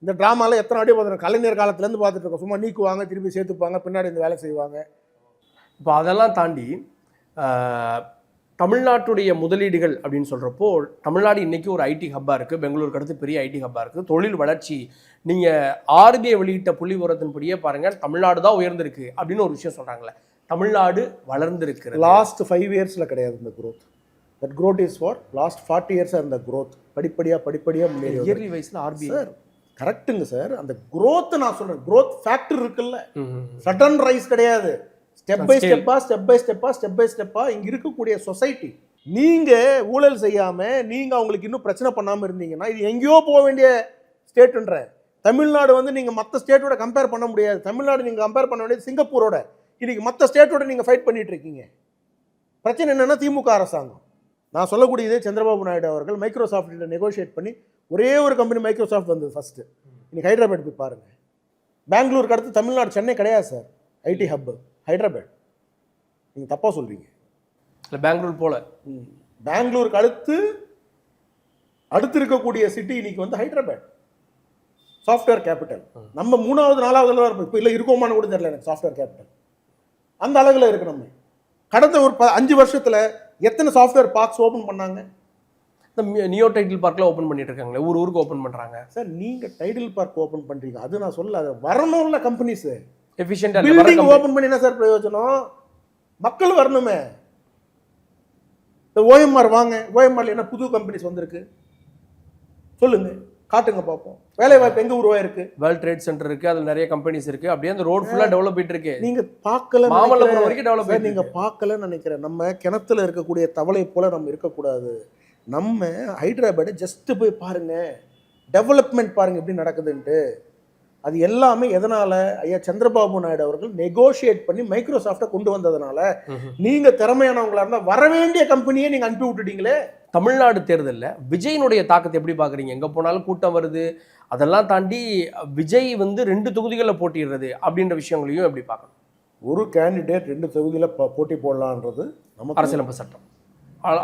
இந்த ட்ராமாவில் எத்தனை வாட்டி பார்த்துருக்கோம், கலைஞர் காலத்துலேருந்து பார்த்துட்டு இருக்கோம். சும்மா நீக்குவாங்க, திருப்பி சேர்த்துப்பாங்க, பின்னாடி இந்த வேலை செய்வாங்க. இப்போ அதெல்லாம் தாண்டி தமிழ்நாட்டுடைய முதலீடுகள் அப்படின்னு சொல்கிறப்போ, தமிழ்நாடு இன்றைக்கி ஒரு ஐடி ஹப்பாக இருக்குது. பெங்களூருக்கு அடுத்து பெரிய ஐடி ஹப்பாக இருக்குது. தொழில் வளர்ச்சி, நீங்கள் ஆர்பிஐ வெளியிட்ட புள்ளி விவரத்தின்படியே பாருங்கள், தமிழ்நாடு தான் உயர்ந்திருக்கு அப்படின்னு ஒரு விஷயம் சொல்கிறாங்களே. தமிழ்நாடு வளர்ந்துருக்கு. லாஸ்ட் 5 இயர்ஸில் கிடையாது இந்த growth. That growth is for last 40 இயர்ஸாக இருந்த growth. படிப்படியாக முன்னேறி இயர்லி வைஸில் ஆர்பிஐ சார் கரெக்டுங்க சார். அந்த growth நான் சொல்கிறேன், growth ஃபேக்டர் இருக்குல்ல, சடன் ரைஸ் கிடையாது. ஸ்டெப் பை ஸ்டெப்பாக இங்கே இருக்கக்கூடிய சொசைட்டி. நீங்கள் ஊழல் செய்யாமல் நீங்கள் அவங்களுக்கு இன்னும் பிரச்சனை பண்ணாமல் இருந்தீங்கன்னா இது எங்கேயோ போக வேண்டிய ஸ்டேட்டுன்ற. தமிழ்நாடு வந்து நீங்கள் மற்ற ஸ்டேட்டோட கம்பேர் பண்ண முடியாது. தமிழ்நாடு நீங்கள் கம்பேர் பண்ண வேண்டியது சிங்கப்பூரோட. இன்னைக்கு மற்ற ஸ்டேட்டோட நீங்கள் ஃபைட் பண்ணிட்டு இருக்கீங்க. பிரச்சனை என்னென்னா திமுக அரசாங்கம். நான் சொல்லக்கூடியதே சந்திரபாபு நாயுடு அவர்கள் மைக்ரோசாஃப்ட் நெகோஷியேட் பண்ணி ஒரே ஒரு கம்பெனி மைக்ரோசாஃப்ட் வந்தது ஃபஸ்ட்டு. இன்னைக்கு ஹைதராபாத் போய் பாருங்கள். பெங்களூருக்கு அடுத்து தமிழ்நாடு, சென்னை கிடையாது சார் ஐடி ஹப்பு, ஹைதராபாத். நீங்கள் தப்பாக சொல்கிறீங்க. இல்லை பெங்களூர் போல, பெங்களூருக்கு அடுத்து இருக்கக்கூடிய சிட்டி இன்னைக்கு வந்து ஹைதராபாத், சாஃப்ட்வேர் கேபிட்டல். நம்ம 3வது 4வது தான் இருப்போம். இப்போ இல்லை இருக்கோமான்னு கூட தெரியல எனக்கு. சாஃப்ட்வேர் கேபிட்டல் அந்த அளவில் இருக்கு. நம்ம கடந்த ஒரு 5 வருஷத்தில் எத்தனை சாஃப்ட்வேர் பார்க்ஸ் ஓப்பன் பண்ணாங்க? இந்த நியோ டைட்டில் பார்க்கில் ஓப்பன் பண்ணிட்டு இருக்காங்களே, ஊருக்கு ஓப்பன் பண்ணுறாங்க சார். நீங்கள் டைட்டில் பார்க் ஓப்பன் பண்ணுறீங்க, அது நான் சொல்ல, அது வரணும்ல கம்பெனிஸ். எஃபிஷியன்ட்டாக பில்டிங் ஓப்பன் பண்ணி என்ன சார் பிரயோஜனம்? மக்கள் வரணுமே. இந்த ஓஎம்ஆர் வாங்க, ஓஎம்ஆர்ல என்ன புது கம்பெனிஸ் வந்திருக்கு சொல்லுங்க, காட்டுங்க பார்ப்போம். வேலை வாய்ப்பு எங்க உருவாயிருக்கு? வேர்ல்ட் ட்ரேட் சென்டர் இருக்கு, அதுல நிறைய கம்பெனிஸ் இருக்கு. அப்படியே அந்த ரோட் ஃபுல்லா டெவலப் ஆயிட்டு இருக்கு. நீங்க பார்க்கல, மாமல்லபுரம் வரைக்கும் டெவலப் ஆயிட்டு. நீங்க பார்க்கலன்னு நினைக்கிறேன். நம்ம கிணத்துல இருக்கக்கூடிய தவளை போல நம்ம இருக்கக்கூடாது. நம்ம ஹைதராபாத் ஜஸ்ட் போய் பாருங்க, டெவலப்மெண்ட் பாருங்க எப்படி நடக்குதுன்ட்டு. அது எல்லாமே எதனால ஐயா சந்திரபாபு நாயுடு அவர்கள் நெகோஷியேட் பண்ணி மைக்ரோசாஃப்டை கொண்டு வந்ததுனால. நீங்க திறமையானவங்களா இருந்தா வர வேண்டிய கம்பெனியை நீங்க அனுப்பி விட்டுட்டீங்களே. தமிழ்நாடு தேர்தலில் விஜயினுடைய தாக்கத்தை எப்படி பார்க்குறீங்க? எங்கே போனாலும் கூட்டம் வருது, அதெல்லாம் தாண்டி விஜய் வந்து 2 தொகுதிகளில் போட்டிடுறது அப்படின்ற விஷயங்களையும் எப்படி பார்க்கணும்? ஒரு கேண்டிடேட் 2 தொகுதியில் போட்டி போடலான்றது நமக்கு அரசியலமைப்பு சட்டம்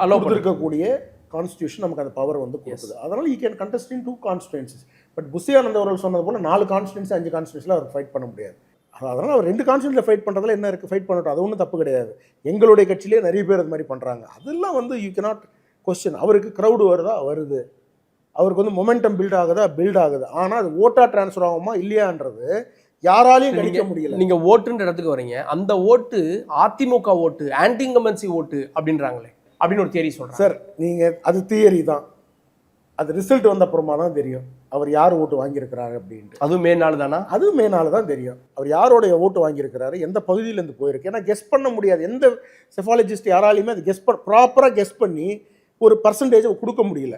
அலோவ் இருக்கக்கூடிய கான்ஸ்டியூஷன் நமக்கு அந்த பவர் வந்து கொடுக்குது. அதனால you can contest in 2 கான்ஸ்டிடுவன்சிஸ். But Bussy Anand அவர்கள் சொன்னது போல 4 கான்ஸ்டிடுவன்சி 5 கான்ஸ்டிடுவன்சியில் அவர் ஃபைட் பண்ண முடியாது. அதனால் அவர் 2 கான்ஸ்டிடுவன்சியில் ஃபைட் பண்ணுறதுல என்ன இருக்குது? ஃபைட் பண்ணட்டும், அது ஒன்றும் தப்பு கிடையாது. எங்களுடைய கட்சியிலே நிறைய பேர் அது மாதிரி பண்ணுறாங்க. அதெல்லாம் வந்து யூ கேனாட் கொஸ்டின். அவருக்கு க்ரௌடு வருதா? வருது. அவருக்கு வந்து மொமெண்டம் பில்ட் ஆகுதா? பில்ட் ஆகுது. ஆனால் அது ஓட்டாக ட்ரான்ஸ்ஃபர் ஆகுமா இல்லையான்றது யாராலையும் கணிக்க முடியல. நீங்க ஓட்டுன்ற இடத்துக்கு வரீங்க, அந்த ஓட்டு அதிமுக ஓட்டு, ஆன்டி இன்கம்பன்சி ஓட்டு அப்படின்றாங்களே, அப்படின்னு ஒரு தியரி சொல்றேன் சார். நீங்க அது தியரி தான், அது ரிசல்ட் வந்த அப்புறமா தான் தெரியும் அவர் யார் ஓட்டு வாங்கியிருக்கிறாரு அப்படின்ட்டு. அதுவும் மே நாள் தானா? அதுவும் மே நாள் தான் தெரியும் அவர் யாரோடைய ஓட்டு வாங்கியிருக்கிறாரு, எந்த பகுதியிலேருந்து போயிருக்கு. ஏன்னா கெஸ் பண்ண முடியாது. எந்த செஃபாலஜிஸ்ட் யாராலையுமே அது ப்ராப்பராக கெஸ் பண்ணி ஒரு பர்சன்டேஜ் கொடுக்க முடியல.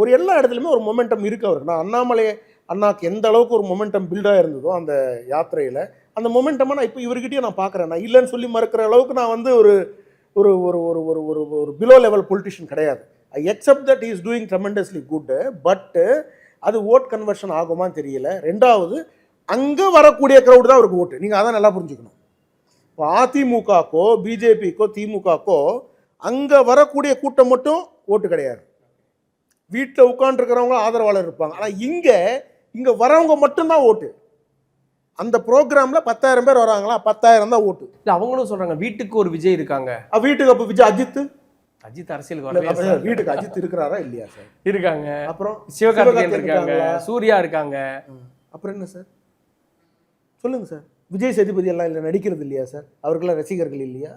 ஒரு எல்லா இடத்துலையுமே ஒரு மொமெண்டம் இருக்குது அவருக்கு. நான் அண்ணாக்கு எந்த அளவுக்கு ஒரு மொமெண்டம் பில்டாக இருந்ததோ அந்த யாத்திரையில், அந்த மொமெண்டமாக நான் இப்போ இவர்கிட்டயே நான் பார்க்குறேன். நான் இல்லைன்னு சொல்லி மறுக்கிற அளவுக்கு நான் வந்து ஒரு ஒரு ஒரு ஒரு ஒரு ஒரு ஒரு பிலோ லெவல் பொலிட்டிஷியன் கிடையாது. I except that is doing tremendously good. But அது ஓட் கன்வர்ஷன் ஆகுமான்னு தெரியல. ரெண்டாவது, அங்கே வரக்கூடிய க்ரௌடு தான் அவருக்கு ஓட்டு. நீங்கள் அதான் நல்லா புரிஞ்சுக்கணும். இப்போ அதிமுகக்கோ பிஜேபிக்கோ திமுகக்கோ அங்கே வரக்கூடிய கூட்டம் மட்டும் ஓட்டு கிடையாது. வீட்டில் உட்காந்துருக்கிறவங்க ஆதரவாளர் இருப்பாங்க. ஆனால் இங்கே வரவங்க மட்டும்தான் ஓட்டு. அந்த ப்ரோக்ராமில் 10,000 பேர் வராங்களா, 10,000 தான் ஓட்டு. இல்லை, அவங்களும் சொல்றாங்க வீட்டுக்கு ஒரு விஜய் இருக்காங்க. வீட்டுக்கு அப்போ விஜய் அஜித் அரசியலுக்கு வீட்டுக்கு அஜித் இருக்கிறாரா இல்லையா சார்? இருக்காங்க. அப்புறம் சிவகார்த்திகேயன் இருக்காங்க, சூர்யா இருக்காங்க. அப்புறம் என்ன சார் சொல்லுங்க சார்? விஜய் சேதுபதி எல்லாம் இல்லை நடிக்கிறது இல்லையா சார்? அவருக்கெல்லாம் ரசிகர்கள் இல்லையா?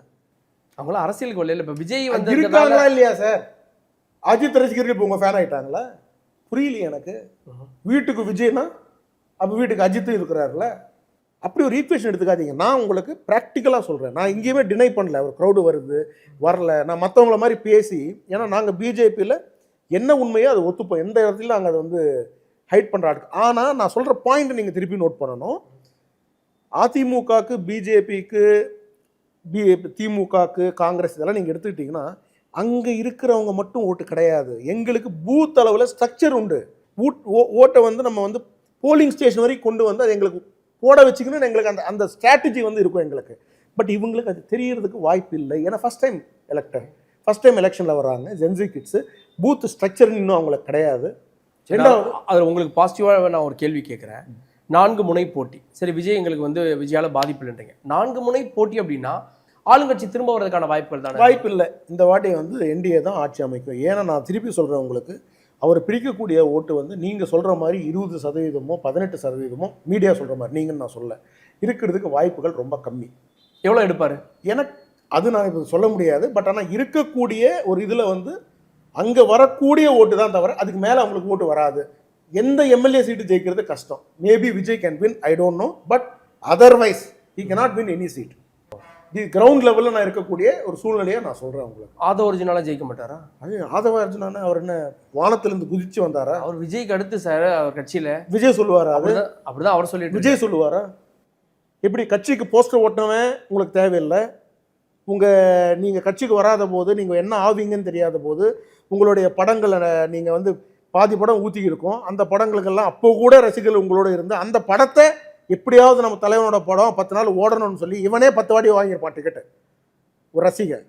அவங்களாம் அரசியலுக்கு வரல. இப்போ விஜய் வந்து இருக்காங்களா இல்லையா சார்? அஜித் ரசிகர்கள் இப்போ உங்க ஃபேன் ஆயிட்டாங்களா? புரியலையே எனக்கு. வீட்டுக்கு விஜய்னா அப்போ வீட்டுக்கு அஜித்தும் இருக்கிறாருல. அப்படி ஒரு ஈக்குவேஷன் எடுத்துக்காதீங்க. நான் உங்களுக்கு ப்ராக்டிக்கலாக சொல்கிறேன். நான் எங்கேயுமே டினை பண்ணல ஒரு க்ரௌடு வருது வரல. நான் மற்றவங்கள மாதிரி பேசி, ஏன்னா நாங்கள் பிஜேபியில் என்ன உண்மையோ அதை ஒத்துப்போம். எந்த இடத்துல நாங்கள் அதை வந்து ஹைட் பண்ணுற ஆட்கள். ஆனால் நான் சொல்கிற பாயிண்ட் நீங்கள் திருப்பி நோட் பண்ணணும். அதிமுகக்கு பிஜேபிக்கு திமுகக்கு காங்கிரஸ் இதெல்லாம் நீங்கள் எடுத்துக்கிட்டிங்கன்னா அங்கே இருக்கிறவங்க மட்டும் ஓட்டு கிடையாது. எங்களுக்கு பூத் அளவில் ஸ்ட்ரக்சர் உண்டு. ஓட்டை வந்து நம்ம வந்து போலிங் ஸ்டேஷன் வரைக்கும் கொண்டு வந்து அது எங்களுக்கு போட வச்சுக்கணும்னு எங்களுக்கு அந்த ஸ்ட்ராட்டஜி வந்து இருக்கும் எங்களுக்கு. பட் இவங்களுக்கு அது தெரியறதுக்கு வாய்ப்பு இல்லை. ஏன்னா ஃபஸ்ட் டைம் எலெக்ஷனில் வராங்க ஜென்சி கிட்ஸு. பூத் ஸ்ட்ரக்சர் இன்னும் அவங்களுக்கு கிடையாது. ரெண்டாவது, அது உங்களுக்கு பாசிட்டிவாக நான் ஒரு கேள்வி கேட்குறேன். 4 முனை போட்டி. சரி, விஜய் எங்களுக்கு வந்து விஜயால பாதிப்பு இல்லைன்றீங்க. 4 முனை போட்டி அப்படின்னா ஆளுங்கட்சி திரும்ப வர்றதுக்கான வாய்ப்புகள் தானே? வாய்ப்பு இல்லை. இந்த வாட்டி வந்து என்டிஏ தான் ஆட்சி அமைக்கும். ஏன்னா நான் திருப்பி சொல்கிறேன் உங்களுக்கு, அவர் பிரிக்கக்கூடிய ஓட்டு வந்து நீங்கள் சொல்கிற மாதிரி 20%, 18% மீடியா சொல்கிற மாதிரி நீங்கள் நான் சொல்ல இருக்கிறதுக்கு வாய்ப்புகள் ரொம்ப கம்மி. எவ்வளோ எடுப்பார் எனக்கு அது நான் இப்போ சொல்ல முடியாது. பட் ஆனால் இருக்கக்கூடிய ஒரு இதில் வந்து அங்கே வரக்கூடிய ஓட்டு தான் தவிர அதுக்கு மேலே அவங்களுக்கு ஓட்டு வராது. எந்த எம்எல்ஏ சீட்டு ஜெயிக்கிறது கஷ்டம். Maybe Vijay can win, I don't know. But otherwise he cannot win any seat. இது கிரவுண்ட் லெவலில் நான் இருக்கக்கூடிய ஒரு சூழ்நிலையை நான் சொல்கிறேன் உங்களுக்கு. ஆதவ அர்ஜுனாலாம் ஜெயிக்க மாட்டாரா? அது ஆதவ அர்ஜுனானு அவர் என்ன வானத்திலிருந்து குதிச்சு வந்தாரா? அவர் விஜய்க்கு அடுத்து சார் அவர் கட்சியில் விஜய் சொல்லுவாரா? அப்படிதான் அவர் சொல்லிட்டு விஜய் சொல்லுவாரா? எப்படி கட்சிக்கு போஸ்டர் ஓட்டினவன் உங்களுக்கு தேவையில்லை. நீங்கள் கட்சிக்கு வராத போது நீங்கள் என்ன ஆவீங்கன்னு தெரியாத போது உங்களுடைய படங்களை நீங்கள் வந்து பாதி படம் ஊற்றி இருக்கும். அந்த படங்களுக்கெல்லாம் அப்போ கூட ரசிகர்கள் உங்களோட இருந்து அந்த படத்தை எப்படியாவது நம்ம தலைவனோட படம் 10 நாள் ஓடணும்னு சொல்லி இவனே 10 வாட்டி வாங்கியிருப்பான் டிக்கெட்டு. ஒரு ரசிகர்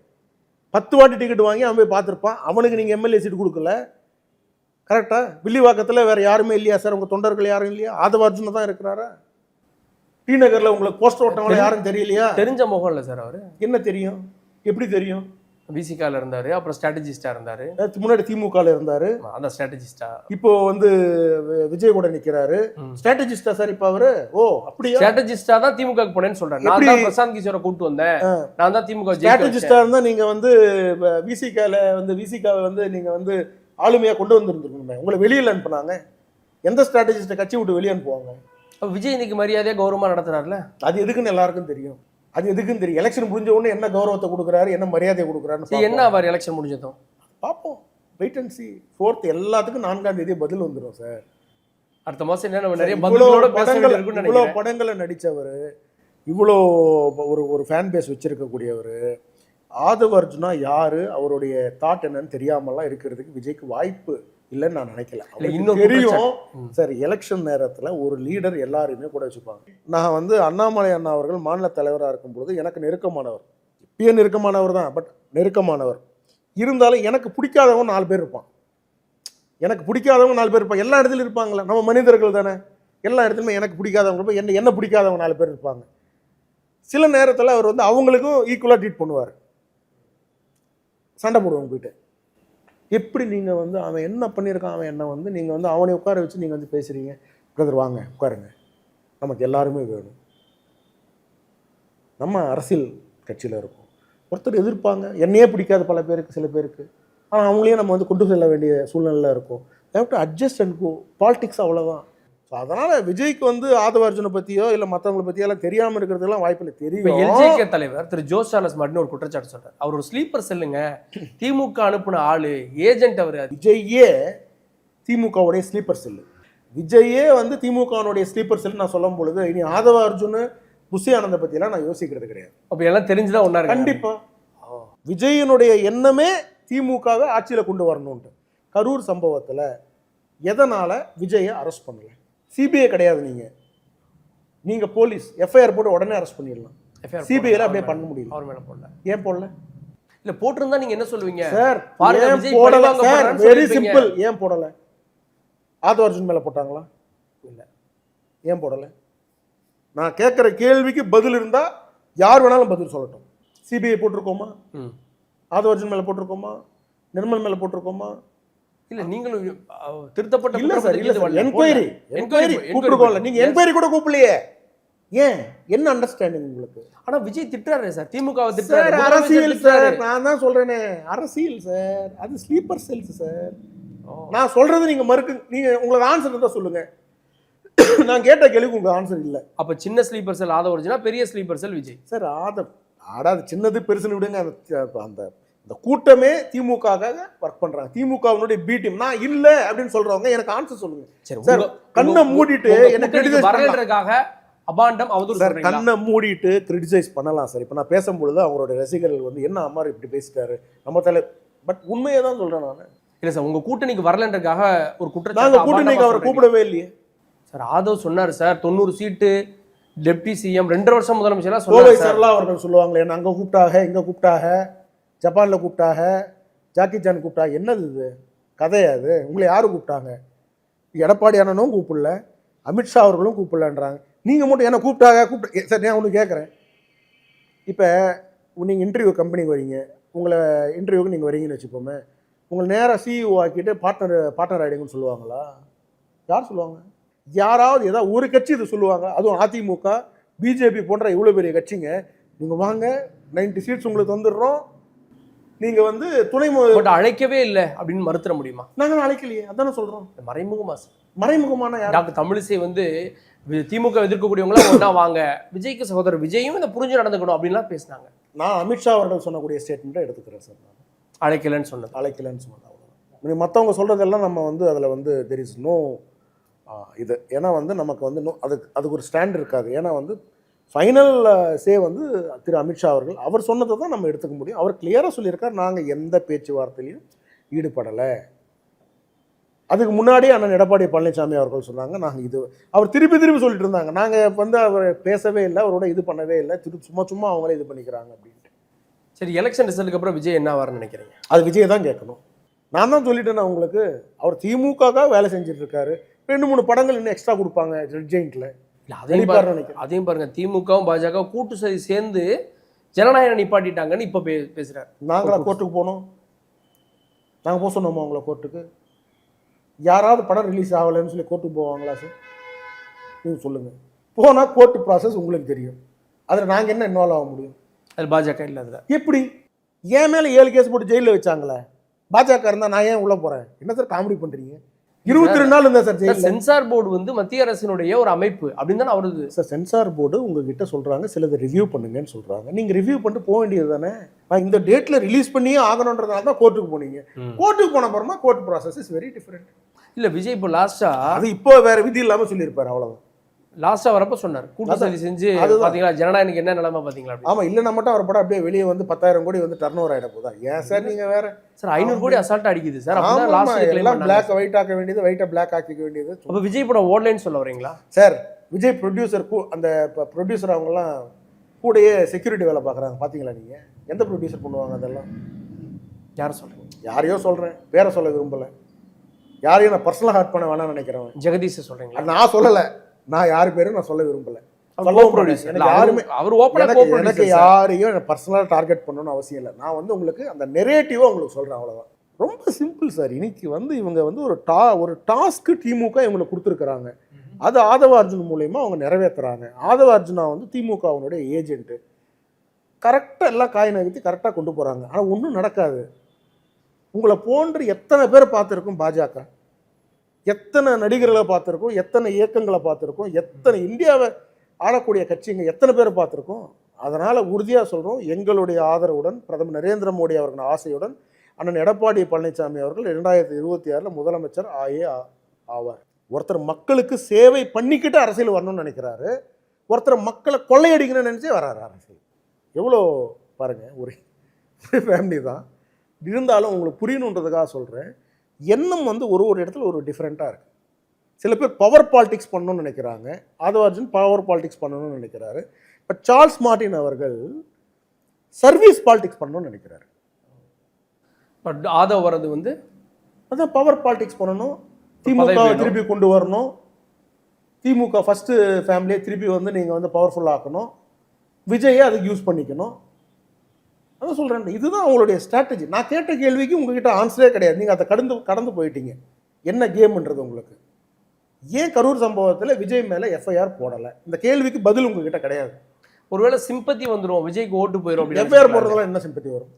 10 வாட்டி டிக்கெட் வாங்கி அவன் போய் பார்த்துருப்பான். அவனுக்கு நீங்கள் எம்எல்ஏ சீட்டு கொடுக்கல. கரெக்டாக? வில்லிவாக்கத்தில் வேறு யாருமே இல்லையா சார்? உங்கள் தொண்டர்கள் யாரும் இல்லையா? ஆதவ அர்ஜுனா தான் இருக்கிறாரா? டி நகரில் உங்களுக்கு போஸ்டர் ஓட்டவங்க யாரும் தெரியலையா? தெரிஞ்ச முகம் இல்லை சார். அவர் என்ன தெரியும்? எப்படி தெரியும்? விசிகால இருந்தாரு, அப்புறம் ஸ்ட்ராட்டஜிஸ்டா இருந்தாரு, முன்னாடி திமுகல இருந்தாரு, அந்த ஸ்ட்ராட்டஜிஸ்டா இப்போ வந்து விஜய் கூட நிக்கிறாரு. ஸ்ட்ராட்டஜிஸ்டா சார் இப்ப அவரு? ஓ அப்படியே ஸ்ட்ராட்டஜிஸ்டா தான் திமுகக்கு போனேன்னு சொல்றாரு. நான் தான் பிரசாந்த் கிஷோரை கூட்டு வந்தேன், நான் தான் திமுக ஸ்ட்ராட்டஜிஸ்டா இருந்தா நீங்க வந்து விசிகாவை வந்து நீங்க வந்து ஆளுமையா கொண்டு வந்திருந்துருக்கணுமே. உங்களை வெளியில அனுப்புனாங்க. எந்த ஸ்ட்ராட்டஜிஸ்ட கட்சி விட்டு வெளியே அனுப்புவாங்க? விஜய் இன்னைக்கு மரியாதையா கௌரவமா நடத்துறாருல, அது எதுக்குன்னு எல்லாருக்கும் தெரியும். அது எதுக்குன்னு தெரியும். எலெக்ஷன் முடிஞ்ச உடனே என்ன கௌரவத்தை கொடுக்குறாரு, என்ன மரியாதை கொடுக்குறாரு, என்ன அவர் எலெக்ஷன் முடிஞ்சதும் பார்ப்போம். Wait and C. 4th எல்லாத்துக்கும் 4ஆம் தேதி பதில் வந்துடும் சார். அடுத்த மாசம் என்ன நம்ம நிறைய இவ்வளோ பதில்களோட பேச படங்கள் வேண்டியிருக்கும்னு இவ்வளோ நினைக்கிறேன். படங்களை நடித்தவர், இவ்வளோ ஒரு ஃபேன் பேஸ் வச்சிருக்கக்கூடியவர், ஆதவ் அர்ஜுனா யாரு, அவருடைய தாட் என்னன்னு தெரியாமலாம் இருக்கிறதுக்கு விஜய்க்கு வாய்ப்பு இல்லைன்னு நான் நினைக்கல. அவருக்கு இன்னொரு தெரியும் சார், எலெக்ஷன் நேரத்தில் ஒரு லீடர் எல்லாரையுமே கூட வச்சுப்பாங்க. நான் வந்து அண்ணாமலை அண்ணா அவர்கள் மாநில தலைவராக இருக்கும்பொழுது எனக்கு நெருக்கமானவர், இப்பயே நெருக்கமானவர் தான், பட் நெருக்கமானவர் இருந்தாலும் எனக்கு பிடிக்காதவங்க 4 பேர் இருப்பான். எனக்கு பிடிக்காதவங்க 4 பேர் இருப்பாங்க. எல்லா இடத்துலையும் இருப்பாங்களே, நம்ம மனிதர்கள் தானே, எல்லா இடத்துலையுமே எனக்கு பிடிக்காதவங்க இருப்பாங்க, என்ன பிடிக்காதவங்க 4 பேர் இருப்பாங்க. சில நேரத்தில் அவர் வந்து அவங்களுக்கும் ஈக்குவலாக ட்ரீட் பண்ணுவார், சண்டை போடுவாங்க போயிட்டு. எப்படி நீங்கள் வந்து அவன் என்ன பண்ணியிருக்கான், அவன் என்ன வந்து நீங்கள் வந்து அவனை உட்கார வச்சு நீங்கள் வந்து பேசுகிறீங்க, பிரதர் வாங்க உட்காருங்க, நமக்கு எல்லாருமே வேணும். நம்ம அரசியல் கட்சியில் இருக்கோம், ஒருத்தர் எதிர்ப்பாங்க, என்னையே பிடிக்காது பல பேருக்கு, சில பேருக்கு, ஆனால் அவங்களையும் நம்ம வந்து கொண்டு செல்ல வேண்டிய சூழ்நிலையில் இருக்கும். To adjust and go, politics அவ்வளோதான். ஸோ அதனால் விஜய்க்கு வந்து ஆதவ அர்ஜுனை பற்றியோ இல்லை மற்றவங்களை பற்றியோ எல்லாம் தெரியாமல் இருக்கிறதுலாம் வாய்ப்பில்லை. தெரியும். எல்ஜேகே தலைவர் திரு ஜோஸ் சார்லஸ் மார்டின் ஒரு குற்றச்சாட்டு சொல்றாரு, அவர் ஒரு ஸ்லீப்பர் செல்லுங்க, திமுக அனுப்புன ஆளு, ஏஜென்ட் அவர். விஜய்யே திமுகவுடைய ஸ்லீப்பர் செல்லு, விஜய்யே வந்து திமுகவுடைய ஸ்லீப்பர் செல் நான் சொல்லும் பொழுது இனி ஆதவ அர்ஜுன் புஷி ஆனந்தை பற்றியெல்லாம் நான் யோசிக்கிறது கிடையாது. அப்போ எல்லாம் தெரிஞ்சுதான் ஒன்றா இருக்கு. கண்டிப்பாக விஜயனுடைய எண்ணமே திமுகவை ஆட்சியில் கொண்டு வரணுன்ட்டு. கரூர் சம்பவத்தில் எதனால் விஜயை அரெஸ்ட் பண்ணலை? சிபிஐ கிடையாது, நீங்கள் போலீஸ் எஃப்ஐஆர் போட்டு உடனே அரெஸ்ட் பண்ணிடலாம். சிபிஐல அப்படியே பண்ண முடியல. அவர் மேலே போடல. ஏன் போடல? இல்லை போட்டிருந்தா நீங்கள் என்ன சொல்லுவீங்க சார்? போடல சார், வெரி சிம்பிள். ஏன் போடல? ஆதவ அர்ஜுன் மேலே போட்டாங்களா? இல்லை. ஏன் போடலை? நான் கேட்குற கேள்விக்கு பதில் இருந்தால் யார் வேணாலும் பதில் சொல்லட்டும். சிபிஐ போட்டிருக்கோமா? ஆதவ அர்ஜுன் மேலே போட்டிருக்கோமா? நிர்மல் மேலே போட்டிருக்கோமா? இல்ல நீங்களும் திருத்தப்பட்ட இல்ல சார், இல்ல சார், என்கொயரி கூப்பிட்டுருக்கோம்ல, நீங்க என்கொயரி கூட கூப்பிடலையே. ஏன், என்ன அண்டர்ஸ்டாண்டிங் உங்களுக்கு? ஆனா விஜய் திட்டுறாரு சார், திமுகவை சார். திட்டுறாரு. அரசியல் சார், நான் தான் சொல்றேனே, அரசியல் சார், அது ஸ்லீப்பர் செல்ஸ் சார். நான் சொல்றது நீங்க நீங்க உங்களுக்கு ஆன்சர் இருந்தா சொல்லுங்க. நான் கேட்ட கேள்விக்கு உங்க ஆன்சர் இல்ல. அப்ப சின்ன ஸ்லீப்பர் செல் ஆதவ அர்ஜுனா, பெரிய ஸ்லீப்பர் செல் விஜய் சார். ஆடாது சின்னது பெருசுன்னு விடுங்க. அந்த கூட்டமே திமுகவாக ஒர்க் பண்றாங்க, திமுகவினுடைய பி டீம். நான் இல்ல அப்படின்னு சொல்றவங்க எனக்கு ஆன்சர் சொல்லுங்க சார். கண்ணை மூடிட்டு என்ன கிரிட்டிசைஸ் பண்றதுக்காக அபாண்டம் அவதூறு சார், கண்ணை மூடிட்டு கிரிட்டிசைஸ் பண்ணலாம் சார். இப்போ நான் பேசும்பொழுது அவங்களோட ரசிகர்கள் வந்து என்ன அம்மா இப்படி பேசிட்டாரு நம்ம தலை, பட் உண்மையை தான் சொல்றேன் நான். இல்ல சார், உங்க கூட்டணிக்கு வரலன்றதுக்காக ஒரு குற்றச்சாட்டு. நாங்க கூட்டணிக்கு அவரை கூப்பிடவே இல்லையே சார். ஆதவ் சொன்னாரு சார், 90 சீட்டு, டெப்டி சிஎம், 2 வருஷம் முதலமைச்சர் கோவை சரளா அவர்கள் சொல்லுவாங்களே, என்ன அங்க கூப்பிட்டாக, இங்க கூப்பிட்டாக, ஜப்பான்ல கூப்பிட்டாக, ஜாக்கி சான் கூப்பிட்டாங்க. என்னது இது கதையாது? உங்களை யாரு கூப்பிட்டாங்க? எடப்பாடி அண்ணனும் கூப்பிடல, அமித்ஷா அவர்களும் கூப்பிடலன்றாங்க. நீங்கள் மட்டும் என்ன கூப்பிட்டாங்க சார். நான் ஒன்று கேட்குறேன், இப்போ நீங்கள் இன்டர்வியூ கம்பெனிக்கு வரீங்க, உங்களை இன்டர்வியூக்கு நீங்கள் வரீங்கன்னு வச்சுப்போமே, உங்களை நேராக சிஇஓ ஆக்கிட்டு பார்ட்னர் ஆகிடுங்கன்னு சொல்லுவாங்களா? யார் சொல்லுவாங்க? யாராவது ஏதாவது ஒரு கட்சி இது சொல்லுவாங்க? அதுவும் அதிமுக, பிஜேபி போன்ற இவ்வளோ பெரிய கட்சிங்க, நீங்கள் வாங்க 90 சீட்ஸ் உங்களுக்கு வந்துடுறோம், நீங்கள் வந்து துணை அழைக்கவே இல்லை அப்படின்னு மறுத்துற முடியுமா? நாங்கள் அழைக்கலையே, அதானே சொல்கிறோம். மறைமுகமான டாக்டர் தமிழிசை வந்து திமுக எதிர்க்கக்கூடியவங்களாம் ஒன்றா வாங்க, விஜய்க்கு சகோதரர் விஜயும் இதை புரிஞ்சு நடந்துக்கணும் அப்படின்லாம் பேசினாங்க. நான் அமித்ஷா அவர்கள் சொன்னக்கூடிய ஸ்டேட்மெண்ட்டை எடுத்துக்கிறேன் சார். நான் அழைக்கலன்னு சொன்னேன். அவ்வளோ மற்றவங்க சொல்கிறதெல்லாம் நம்ம வந்து அதில் வந்து தெர் இஸ் நோ இது. ஏன்னா வந்து நமக்கு வந்து அதுக்கு ஒரு ஸ்டாண்ட் இருக்காது. ஏன்னா வந்து ஃபைனல் சே வந்து திரு அமித்ஷா அவர்கள், அவர் சொன்னதை தான் நம்ம எடுத்துக்க முடியும். அவர் கிளியராக சொல்லியிருக்கார், நாங்கள் எந்த பேச்சுவார்த்தையிலையும் ஈடுபடலை. அதுக்கு முன்னாடியே அண்ணன் எடப்பாடி பழனிசாமி அவர்கள் சொன்னாங்க, நாங்கள் இது, அவர் திருப்பி சொல்லிட்டு இருந்தாங்க, நாங்கள் வந்து அவர் பேசவே இல்லை, அவரோட இது பண்ணவே இல்லை, சும்மா அவங்களே இது பண்ணிக்கிறாங்க அப்படின்ட்டு. சரி, எலெக்ஷன் ரிசல்ட்டுக்கு அப்புறம் விஜய் என்ன ஆவார்னு நினைக்கிறீங்க? அது விஜய் தான் கேட்கணும். நான் தான் சொல்லிட்டேன் உங்களுக்கு, அவர் திமுக வேலை செஞ்சுட்டு இருக்காரு. 2-3 படங்கள் இன்னும் எக்ஸ்ட்ரா கொடுப்பாங்க ரெட் ஜெயிண்ட்ல. அதையும் பாருங்க, திமுகவும் பாஜக கூட்டு சதி சேர்ந்து ஜனநாயகம் நிப்பாட்டிட்டாங்கன்னு இப்போ பேசுறாரு. நாங்களா கோர்ட்டுக்கு போனோம்? நாங்கள் போக சொன்னோமா உங்களை கோர்ட்டுக்கு? யாராவது படம் ரிலீஸ் ஆகலைன்னு சொல்லி கோர்ட்டுக்கு போவாங்களா சார்? நீங்கள் சொல்லுங்கள். போனால் கோர்ட்டு ப்ராசஸ் உங்களுக்கு தெரியும், அதில் நாங்கள் என்ன இன்வால்வ் ஆக முடியும்? அது பாஜக இல்லை. அதில் எப்படி என் மேலே 7 கேஸ் போட்டு ஜெயிலில் வச்சாங்களே, பாஜக இருந்தால் நான் ஏன் உள்ளே போகிறேன்? என்ன சார் காமெடி பண்ணுறீங்க? 22 நாள் இருந்தா சார் ஜெயிலில். சென்சார் போர்டு வந்து மத்திய அரசினுடைய ஒரு அமைப்பு அப்படின்னு தானே அவருக்கு. சார் சென்சார் போர்டு உங்ககிட்ட சொல்கிறாங்க, சிலதை ரிவ்யூ பண்ணுங்கன்னு சொல்கிறாங்க. நீங்கள் ரிவ்யூ பண்ணிட்டு போக வேண்டியது தானே. நான் இந்த டேட்டில் ரிலீஸ் பண்ணியே ஆகணுன்றதுனால தான் கோர்ட்டுக்கு போனீங்க. கோர்ட்டுக்கு போன அப்புறமா court process is very different. இல்ல விஜய் இப்போ லாஸ்டா அது இப்போ வேற விதி இல்லாம சொல்லியிருப்பாரு, அவ்வளவுதான். லாஸ்டா வரப்ப சொன்னார் கூட்டு சதி செஞ்சு அதுதான். பாத்தீங்களா ஜனநாயகம் என்ன நிலைமை பாத்தீங்களா அப்படி. ஆமா, இல்லைன்னா மட்டும் அவர் படம் அப்படியே வெளியே வந்து 10,000 கோடி வந்து டர்ன் ஓவர் ஆயிட போதா? ஏன் சார் நீங்க வேற சார் 500 கோடி அசால்ட்டா அடிக்குது சார். ஆமா, அப்பதான் லாஸ்ட் கிளைம் எல்லாம் பண்ணாங்க. பிளாக் ஒயிட் ஆக்க வேண்டியது, ஒயிட்டை பிளாக் ஆக்கிக்க வேண்டியது. அப்ப விஜய் படம் ஓடலைன்னு சொல்ல வரீங்களா? சார் விஜய் ப்ரொடியூசர் அந்த ப்ரொடியூசர் அவங்கலாம் கூடயே செக்யூரிட்டி வேலை பார்க்குறாங்க, பார்த்தீங்களா நீங்கள்? எந்த ப்ரொடியூசர் பண்ணுவாங்க அதெல்லாம்? யார சொல்றீங்க? யாரையோ சொல்கிறேன், பேரை சொல்ல விரும்பலை. யாரையும் நான் பர்சனலாக ஹர்ட் பண்ண வேணாம்னு நினைக்கிறேன். ஜெகதீஷ் சொல்றீங்களா? நான் சொல்லலை, நான் யார் பேரும் நான் சொல்ல விரும்பலை. எனக்கு யாரையும் பர்சனலாக டார்கெட் பண்ணணும்னு அவசியம் இல்லை. நான் வந்து உங்களுக்கு அந்த நெரேட்டிவை உங்களுக்கு சொல்கிறேன், அவ்வளோதான். ரொம்ப சிம்பிள் சார். இன்னைக்கு வந்து இவங்க வந்து ஒரு டாஸ்க்கு திமுக இவங்களுக்கு கொடுத்துருக்குறாங்க. அது ஆதவ அர்ஜுன் மூலயமா அவங்க நிறைவேற்றுறாங்க. ஆதவ அர்ஜுனா வந்து திமுக அவனுடைய ஏஜென்ட்டு. கரெக்டாக எல்லாம் காய் நகர்த்தி கரெக்டாக கொண்டு போகிறாங்க. ஆனால் ஒன்றும் நடக்காது. உங்களை போன்று எத்தனை பேரை பார்த்துருக்கோம் பாஜக, எத்தனை நடிகர்களை பார்த்துருக்கோம், எத்தனை இயக்கங்களை பார்த்துருக்கோம், எத்தனை இந்தியாவை ஆளக்கூடிய கட்சிங்க எத்தனை பேரை பார்த்துருக்கோம். அதனால் உறுதியாக சொல்கிறோம், எங்களுடைய ஆதரவுடன் பிரதமர் நரேந்திர மோடி அவர்கள் ஆசையுடன் அண்ணன் எடப்பாடி பழனிசாமி அவர்கள் 2026 முதலமைச்சர் ஆவார். ஒருத்தர் மக்களுக்கு சேவை பண்ணிக்கிட்டு அரசியல் வரணும்னு நினைக்கிறாரு, ஒருத்தர் மக்களை கொள்ளையடிக்கணும்னு நினச்சே வர்றாரு அரசியல். எவ்வளோ பாருங்கள், ஒரு ஃபேமிலி தான். இருந்தாலும் உங்களுக்கு புரியணுன்றதுக்காக சொல்கிறேன். எண்ணம் வந்து ஒரு இடத்துல ஒரு டிஃப்ரெண்ட்டாக இருக்குது. சில பேர் பவர் பாலிடிக்ஸ் பண்ணணும்னு நினைக்கிறாங்க, ஆதவ அர்ஜுன் பவர் பாலிடிக்ஸ் பண்ணணும்னு நினைக்கிறாரு. பட் சார்ல்ஸ் மார்ட்டின் அவர்கள் சர்வீஸ் பாலிடிக்ஸ் பண்ணணும்னு நினைக்கிறாரு. பட் ஆதவ் வரது வந்து அதான் பவர் பாலிடிக்ஸ் பண்ணணும், திமுக திருப்பி கொண்டு வரணும், திமுக ஃபஸ்ட்டு ஃபேமிலியை திருப்பி வந்து நீங்கள் வந்து பவர்ஃபுல்லாக ஆக்கணும், விஜயை அதுக்கு யூஸ் பண்ணிக்கணும். அதான் சொல்கிறேன், இதுதான் அவங்களுடைய ஸ்ட்ராட்டஜி. நான் கேட்ட கேள்விக்கு உங்ககிட்ட ஆன்சரே கிடையாது. நீங்கள் அதை கடந்து போயிட்டீங்க. என்ன கேம்ன்றது உங்களுக்கு? ஏன் கரூர் சம்பவத்தில் விஜய் மேலே எஃப்ஐஆர் போடலை? இந்த கேள்விக்கு பதில் உங்ககிட்ட கிடையாது. ஒருவேளை சிம்பத்தி வந்துடும், விஜய்க்கு ஓட்டு போயிடும். எஃப்ஐஆர் போடுறதுலாம் என்ன சிம்பத்தி வரும்?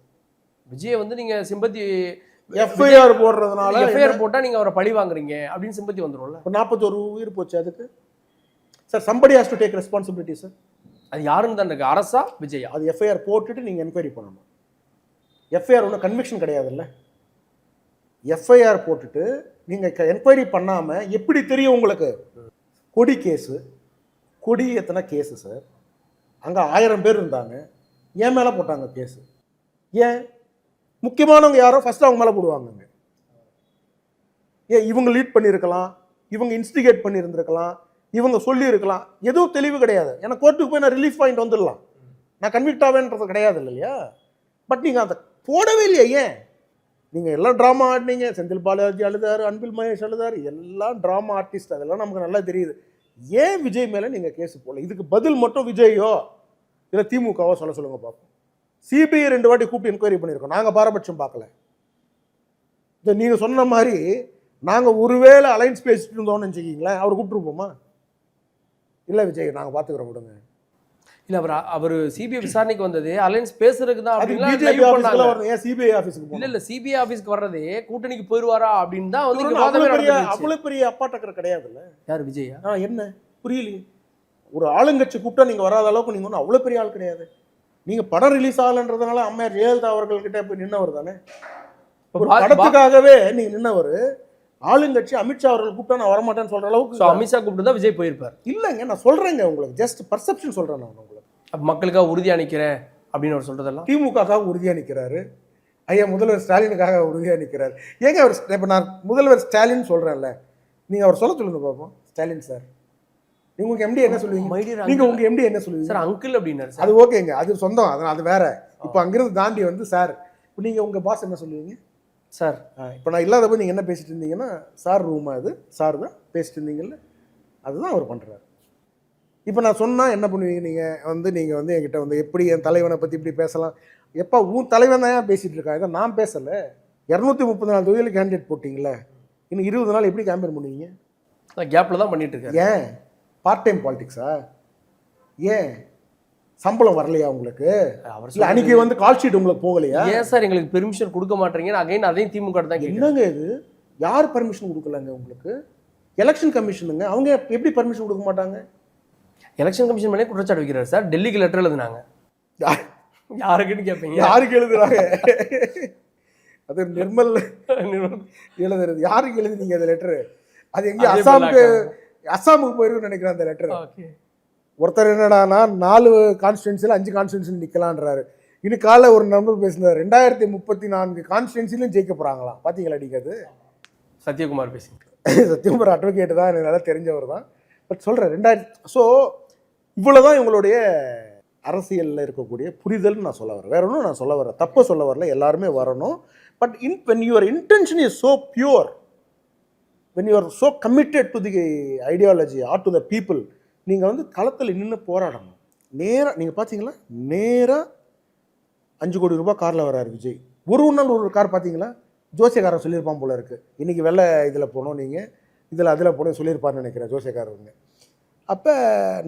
விஜய் வந்து நீங்க சிம்பத்தி எஃப்ஐஆர் போடுறதுனால எஃப்ஐஆர் போட்டா நீங்க அவரை பழி வாங்குறீங்க அப்படின்னு சிம்பத்தி வந்துரும்ல. 41 உயிர் போச்சு அதுக்கு. Sir somebody has to take responsibility sir. அது யாருன்னு தான் இருக்கு, அரசா விஜயா? அது எஃப்ஐஆர் போட்டுட்டு நீங்கள் என்கொயரி பண்ணணும். எஃப்ஐஆர் ஒன்றும் கன்விக்ஷன் கிடையாதுல்ல. எஃப்ஐஆர் போட்டுட்டு நீங்கள் என்கொயரி பண்ணாமல் எப்படி தெரியும் உங்களுக்கு? கொடி கேஸு, கொடி எத்தனை கேஸு சார்? அங்கே 1000 பேர் இருந்தாங்க, ஏன் மேலே போட்டாங்க கேஸு? ஏன்? முக்கியமானவங்க யாரோ ஃபஸ்ட்டு அவங்க மேலே போடுவாங்க. ஏன் இவங்க லீட் பண்ணியிருக்கலாம், இவங்க இன்ஸ்டிகேட் பண்ணியிருந்திருக்கலாம், இவங்க சொல்லியிருக்கலாம். எதுவும் தெளிவு கிடையாது. ஏன்னா கோர்ட்டுக்கு போய் நான் ரிலீஃப் பாயிண்ட் வந்துடலாம், நான் கன்விக்ட் ஆவேன்றது கிடையாது இல்லையா? பட் நீங்கள் அதை போடவே இல்லையா? ஏன்? நீங்கள் எல்லாம் ட்ராமா ஆடினீங்க. செந்தில் பாலாஜி அழுதாரு, அன்பில் மகேஷ் அழுதாரு, எல்லாம் ட்ராமா ஆர்டிஸ்ட், அதெல்லாம் நமக்கு நல்லா தெரியுது. ஏன் விஜய் மேலே நீங்கள் கேஸ் போடல? இதுக்கு பதில் மட்டும் விஜயோ இல்லை திமுகவோ சொல்லுங்க பார்ப்போம். சிபிஐ 2 வாட்டி கூப்பிட்டு என்கொயரி பண்ணியிருக்கோம், நாங்கள் பாரபட்சம் பார்க்கல. இதை நீங்கள் சொன்ன மாதிரி நாங்கள் ஒருவேளை அலைன்ஸ் பேசிட்டு இருந்தோம்னு நினச்சிக்கிங்களேன், அவர் கூப்பிட்டுருப்போமா? இல்லை விஜய் நாங்கள் பார்த்துக்கிறோம் விடுங்க. இல்லை அவர் சிபிஐ விசாரணைக்கு வந்தது அலைன்ஸ் பேசுறதுக்கு தான். சிபிஐ ஆஃபீஸுக்கு இல்லை சிபிஐ ஆஃபீஸ்க்கு வர்றதே கூட்டணிக்கு போயிடுவாரா அப்படின்னு தான் வந்து அவ்வளோ பெரிய அப்பா டக்கர் கிடையாதுல்ல. யார் விஜயா? என்ன புரியலையே? ஒரு ஆளுங்கட்சி கூப்பிட்டா நீங்கள் வராத அளவுக்கு நீங்கள் ஒன்றும் அவ்வளோ பெரிய ஆள் கிடையாது. நீங்கள் படம் ரிலீஸ் ஆகலைன்றதுனால அம்மையார் ஜெயலலிதா அவர்கள்கிட்ட போய் நின்னவர் தானே. ஒரு படத்துக்காகவே நீங்கள் நின்னவர். ஆளுங்கட்சி அமித்ஷா அவர்கள் கூப்பிட்டா நான் வரமாட்டேன்னு சொல்கிற அளவுக்கு அமித்ஷா கூப்பிட்டு தான் விஜய் போயிருப்பார். இல்லைங்க, நான் சொல்கிறேங்க உங்களுக்கு, ஜஸ்ட் பர்செப்ஷன் சொல்கிறேன் நான் உங்களுக்கு. மக்களுக்காக உறுதியாக நிற்கிறேன் அப்படின்னு அவர் சொல்கிறதெல்லாம் திமுகக்காக உறுதியாக நிற்கிறாரு. ஐயா முதல்வர் ஸ்டாலினுக்காக உறுதியாக நிற்கிறார். ஏங்க அவர் இப்போ நான் முதல்வர் ஸ்டாலின் சொல்கிறேன்ல, நீங்கள் அவர் சொல்லுங்க பார்ப்போம். ஸ்டாலின் சார், நீங்கள் உங்கள் எம்டி என்ன சொல்லுவீங்க? நீங்கள் உங்கள் எம்டி என்ன சொல்லுவீங்க? சார் அங்கிள் அப்படின்னாரு. அது ஓகேங்க, அது சொந்தம், அது வேற. இப்போ அங்கிருந்து தாண்டி வந்து சார், இப்போ நீங்கள் உங்கள் பாஸ் என்ன சொல்லுவீங்க? சார். இப்போ நான் இல்லாதப்போ நீங்கள் என்ன பேசிட்டு இருந்தீங்கன்னா, சார் ரூமா அது சார் தான் பேசிட்டு இருந்தீங்கல்ல, அதுதான் அவர் பண்ணுறாரு. இப்போ நான் சொன்னால் என்ன பண்ணுவீங்க? நீங்கள் வந்து என்கிட்ட வந்து எப்படி என் தலைவனை பற்றி இப்படி பேசலாம்? எப்போ உன் தலைவன் தான் ஏன் பேசிகிட்டு இருக்கா? இதை நான் பேசலை. 234 தொகுதியில் கேண்டிடேட் போட்டிங்களே, இன்னும் 20 நாள் எப்படி கேம்பெயின் பண்ணுவீங்க? கேப்பில் தான் பண்ணிட்டு இருக்கேன். ஏன் பார்ட் டைம் பாலிடிக்ஸா? ஏன் சம்பளம் வரலையா உங்களுக்கு? இல்லை அன்னைக்கு வந்து கால் ஷீட் உங்களுக்கு போகலையா? ஏன் சார் எங்களுக்கு பெர்மிஷன் கொடுக்க மாட்டீங்க? அகைன் அதையும் திமுக தான். என்னங்க இது? யார் பர்மிஷன் கொடுக்கலங்க உங்களுக்கு? எலெக்ஷன் கமிஷனுங்க, அவங்க எப்படி பர்மிஷன் கொடுக்க மாட்டாங்க? எலெக்ஷன் கமிஷன் மேலே குற்றச்சாட்டு வைக்கிறார் சார். டெல்லிக்கு லெட்டர் எழுதுனாங்க. யாருக்குன்னு கேட்பீங்க? யாருக்கு எழுதுறாங்க? அது நிர்மல் எழுதுறது. யாருக்கு எழுதுனீங்க அந்த லெட்டரு? அது எங்கே அதே அஸ்ஸாமுக்கு போயிருக்குன்னு நினைக்கிறேன் அந்த லெட்டர். ஓகே. ஒருத்தர் என்னடானா 4 கான்ஸ்டிடென்சியில் 5 கான்ஸ்டிடென்சியில் நிற்கலான்றாரு. இன்னும் காலைல ஒரு நம்பர் பேசினார், 2034 கான்ஸ்டிடென்சிலையும் ஜெயிக்க போகிறாங்களாம். பார்த்தீங்களா நீங்கள்? அது சத்யகுமார் பேசுங்க. சத்யகுமார் அட்வொகேட் தான், எனக்கு நல்லா தெரிஞ்சவர் தான். பட் சொல்கிறேன் 2000. ஸோ இவ்வளோ தான் இவங்களுடைய அரசியலில் இருக்கக்கூடிய புரிதல்னு நான் சொல்ல வரேன். வேற ஒன்றும் நான் சொல்ல வரேன், தப்பு சொல்ல வரல, எல்லாருமே வரணும். But when your intention is so pure, when you are so committed to the ideology or to the people, நீங்கள் வந்து களத்தில் நின்று போராடணும். நேராக நீங்கள் பார்த்தீங்களா, நேராக 5 கோடி ரூபாய் காரில் வர்றாரு விஜய். ஒரு நாள் ஒரு கார் பார்த்தீங்களா? ஜோசியக்காரன் சொல்லியிருப்பான் போல இருக்குது, இன்றைக்கி வெள்ளை இதில் போகணும், நீங்கள் இதில் அதில் போகணும் சொல்லியிருப்பார்னு நினைக்கிறேன் ஜோசியக்காரங்க. அப்போ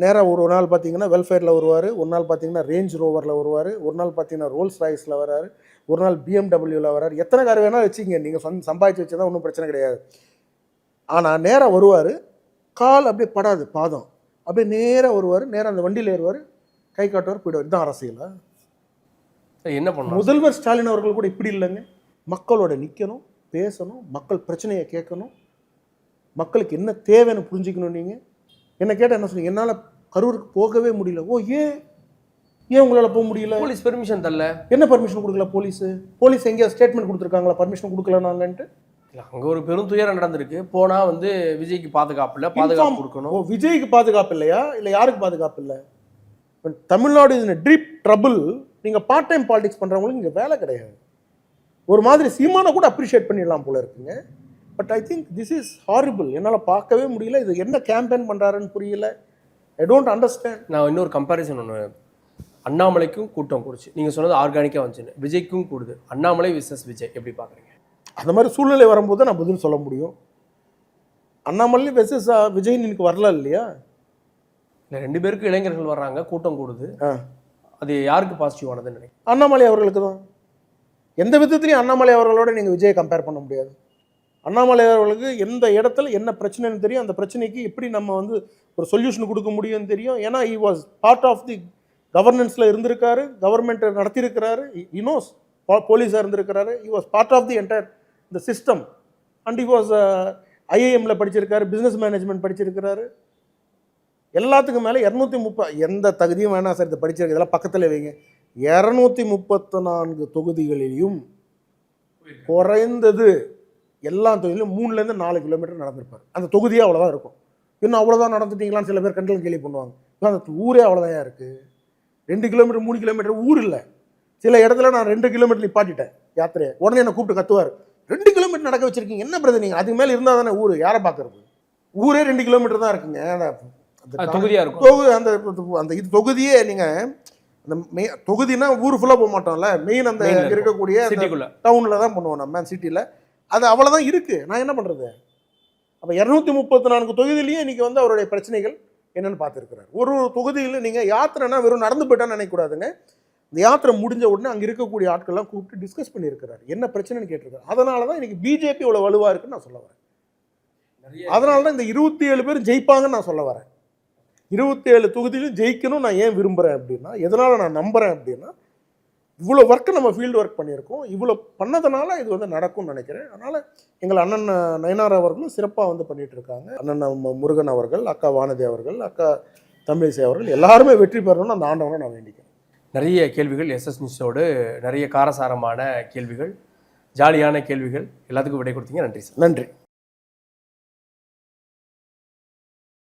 நேராக ஒரு நாள் பார்த்தீங்கன்னா வெல்ஃபேரில் வருவார், ஒரு நாள் பார்த்தீங்கன்னா ரேஞ்ச் ரோவரில் வருவார், ஒரு நாள் பார்த்தீங்கன்னா ரோல்ஸ் ராய்ஸில் வர்றாரு, ஒரு நாள் பிஎம்டபிள்யூவில் வர்றாரு. எத்தனை கார் வேணால் வச்சுங்க, நீங்கள் சம்பாதிச்சு வச்சதான் ஒன்றும் பிரச்சனை கிடையாது. ஆனால் நேராக வருவார், கால் அப்படியே படாது, பாதம் அப்படியே நேராக வருவார், நேராக அந்த வண்டியில் ஏறுவார், கை காட்டுவார், போயிடுவார். இதுதான் அரசியலா? என்ன பண்ணணும்? முதல்வர் ஸ்டாலின் அவர்கள் கூட இப்படி இல்லைங்க. மக்களோட நிற்கணும், பேசணும், மக்கள் பிரச்சனையை கேட்கணும், மக்களுக்கு என்ன தேவைன்னு புரிஞ்சுக்கணும். நீங்கள் என்ன கேட்டால் என்ன சொன்னீங்க? என்னால் கரூருக்கு போகவே முடியல. ஓ, ஏன் உங்களால் போக முடியல? போலீஸ் பெர்மிஷன் தரல. என்ன பர்மிஷன் கொடுக்கல போலீஸ் எங்கேயா ஸ்டேட்மெண்ட் கொடுத்துருக்காங்களா பர்மிஷன் கொடுக்கல நாங்கன்ட்டு? அங்கே ஒரு பெரும் துயரம் நடந்திருக்கு, போனால் வந்து விஜய்க்கு பாதுகாப்பு இல்லை, பாதுகாப்பு கொடுக்கணும். ஓ, விஜய்க்கு பாதுகாப்பு இல்லையா? இல்லை யாருக்கு பாதுகாப்பு இல்லை? Tamil Nadu is in deep trouble. நீங்கள் பார்ட் டைம் பாலிடிக்ஸ் பண்ணுறவங்களுக்கு இங்கே வேலை கிடையாது. ஒரு மாதிரி சீமானை கூட அப்ரிஷியேட் பண்ணிடலாம் போல இருக்குங்க. But I think this is horrible. என்னால் பார்க்கவே முடியல. இது என்ன கேம்பெயின் பண்ணுறாருன்னு புரியல. I don't understand. நான் இன்னொரு கம்பேரிசன் ஒன்று, அண்ணாமலைக்கும் கூட்டம் கூடுச்சு, நீங்கள் சொன்னது ஆர்கானிக்காக வந்துச்சுன்னு, விஜய்க்கும் கூடுது. அண்ணாமலை விசஸ் விஜய் எப்படி பார்க்குறீங்க? அந்த மாதிரி சூழ்நிலை வரும்போது நான் பதில் சொல்ல முடியும். அண்ணாமலை வெர்சஸ் விஜய் எனக்கு வரல இல்லையா? இல்லை, 2 பேருக்கு இளைஞர்கள் வர்றாங்க, கூட்டம் கூடுது. அது யாருக்கு பாசிட்டிவானதுன்னு நினைக்கிறேன்? அண்ணாமலை அவர்களுக்கு தான். எந்த விதத்துலையும் அண்ணாமலை அவர்களோட நீங்கள் விஜயை கம்பேர் பண்ண முடியாது. அண்ணாமலை அவர்களுக்கு எந்த இடத்துல என்ன பிரச்சனைன்னு தெரியும், அந்த பிரச்சனைக்கு எப்படி நம்ம வந்து ஒரு சொல்யூஷன் கொடுக்க முடியும்னு தெரியும். ஏன்னா he was part of the கவர்னன்ஸில் இருந்திருக்காரு, கவர்மெண்ட்டை நடத்தியிருக்கிறாரு, he knows, போலீஸாக இருந்திருக்கிறாரு, he was part of the entire இந்த சிஸ்டம். அண்ட் he was ஐஏஎம்மில் படிச்சிருக்காரு, பிஸ்னஸ் மேனேஜ்மெண்ட் படிச்சிருக்கிறாரு. எல்லாத்துக்கும் மேலே 230 எந்த தகுதியும் வேணாம் சார், இதை படிச்சிருக்கு, இதெல்லாம் பக்கத்தில் வைங்க. 234 தொகுதிகளிலும் குறைந்தது எல்லா தொகுதியிலும் 3லேருந்து 4 கிலோமீட்டர் நடந்திருப்பார். அந்த தொகுதியே அவ்வளோதான் இருக்கும். இன்னும் அவ்வளோதான் நடந்துட்டீங்களான்னு சில பேர் கண்டல் கேள்வி பண்ணுவாங்க. அந்த ஊரே அவ்வளோதான் இருக்குது. 2 கிலோமீட்டர் 3 கிலோமீட்டர் ஊர் இல்லை. சில இடத்துல நான் 2 கிலோமீட்டர் நிப்பாட்டிட்டேன் யாத்திரையை. உடனே என்னை கூப்பிட்டு கத்துவார், 2 கிலோமீட்டர் நடக்க வச்சிருக்கீங்க, என்ன பிரதர் நீங்கள்? அதுக்கு மேலே இருந்தால் தானே ஊர், யாரை பார்க்கறது? ஊரே 2 கிலோமீட்டர் தான் இருக்குங்க. தொகுதியாக இருக்கும். அந்த இது தொகுதியே நீங்கள் அந்த தொகுதினா ஊர் ஃபுல்லாக போக மாட்டோம்ல, மெயின் அந்த இருக்கக்கூடிய டவுனில் தான் பண்ணுவோம் நம்ம சிட்டியில். அது அவ்வளோதான் இருக்குது. நான் என்ன பண்ணுறது? அப்போ 234 தொகுதியிலையும் இன்றைக்கி வந்து அவருடைய பிரச்சனைகள் என்னென்னு பார்த்துருக்கிறார். ஒரு தொகுதியில் நீங்கள் யாத்திரைனா வெறும் நடந்து போயிட்டான்னு நினைக்கக்கூடாதுங்க. இந்த யாத்திரை முடிஞ்ச உடனே அங்கே இருக்கக்கூடிய ஆட்கள்லாம் கூப்பிட்டு டிஸ்கஸ் பண்ணியிருக்கிறார், என்ன பிரச்சனைன்னு கேட்டிருக்காரு. அதனால தான் இன்றைக்கி பிஜேபி இவ்வளோ வலுவாக இருக்குன்னு நான் சொல்ல வரேன். அதனால தான் இந்த 27 பேர் ஜெயிப்பாங்கன்னு நான் சொல்ல வரேன். 27 தொகுதியிலும் ஜெயிக்கணும் நான் ஏன் விரும்புகிறேன் அப்படின்னா, எதனால் நான் நம்புகிறேன் அப்படின்னா, இவ்வளோ ஒர்க்கு நம்ம ஃபீல்டு ஒர்க் பண்ணியிருக்கோம், இவ்வளோ பண்ணதுனால இது வந்து நடக்கும்னு நினைக்கிறேன். அதனால் எங்கள் அண்ணன் நயனார் அவர்களும் சிறப்பாக வந்து பண்ணிகிட்டு இருக்காங்க. அண்ணன் முருகன் அவர்கள், அக்கா வானதி அவர்கள், அக்கா தமிழிசை அவர்கள் எல்லாருமே வெற்றி பெறணும்னு அந்த ஆண்டவனை நான் வேண்டிக்கிறேன். நிறைய கேள்விகள் எஸ்எஸ் நியூஸோடு, நிறைய காரசாரமான கேள்விகள், ஜாலியான கேள்விகள், எல்லாத்துக்கும் விடை கொடுத்தீங்க. நன்றி சார். நன்றி.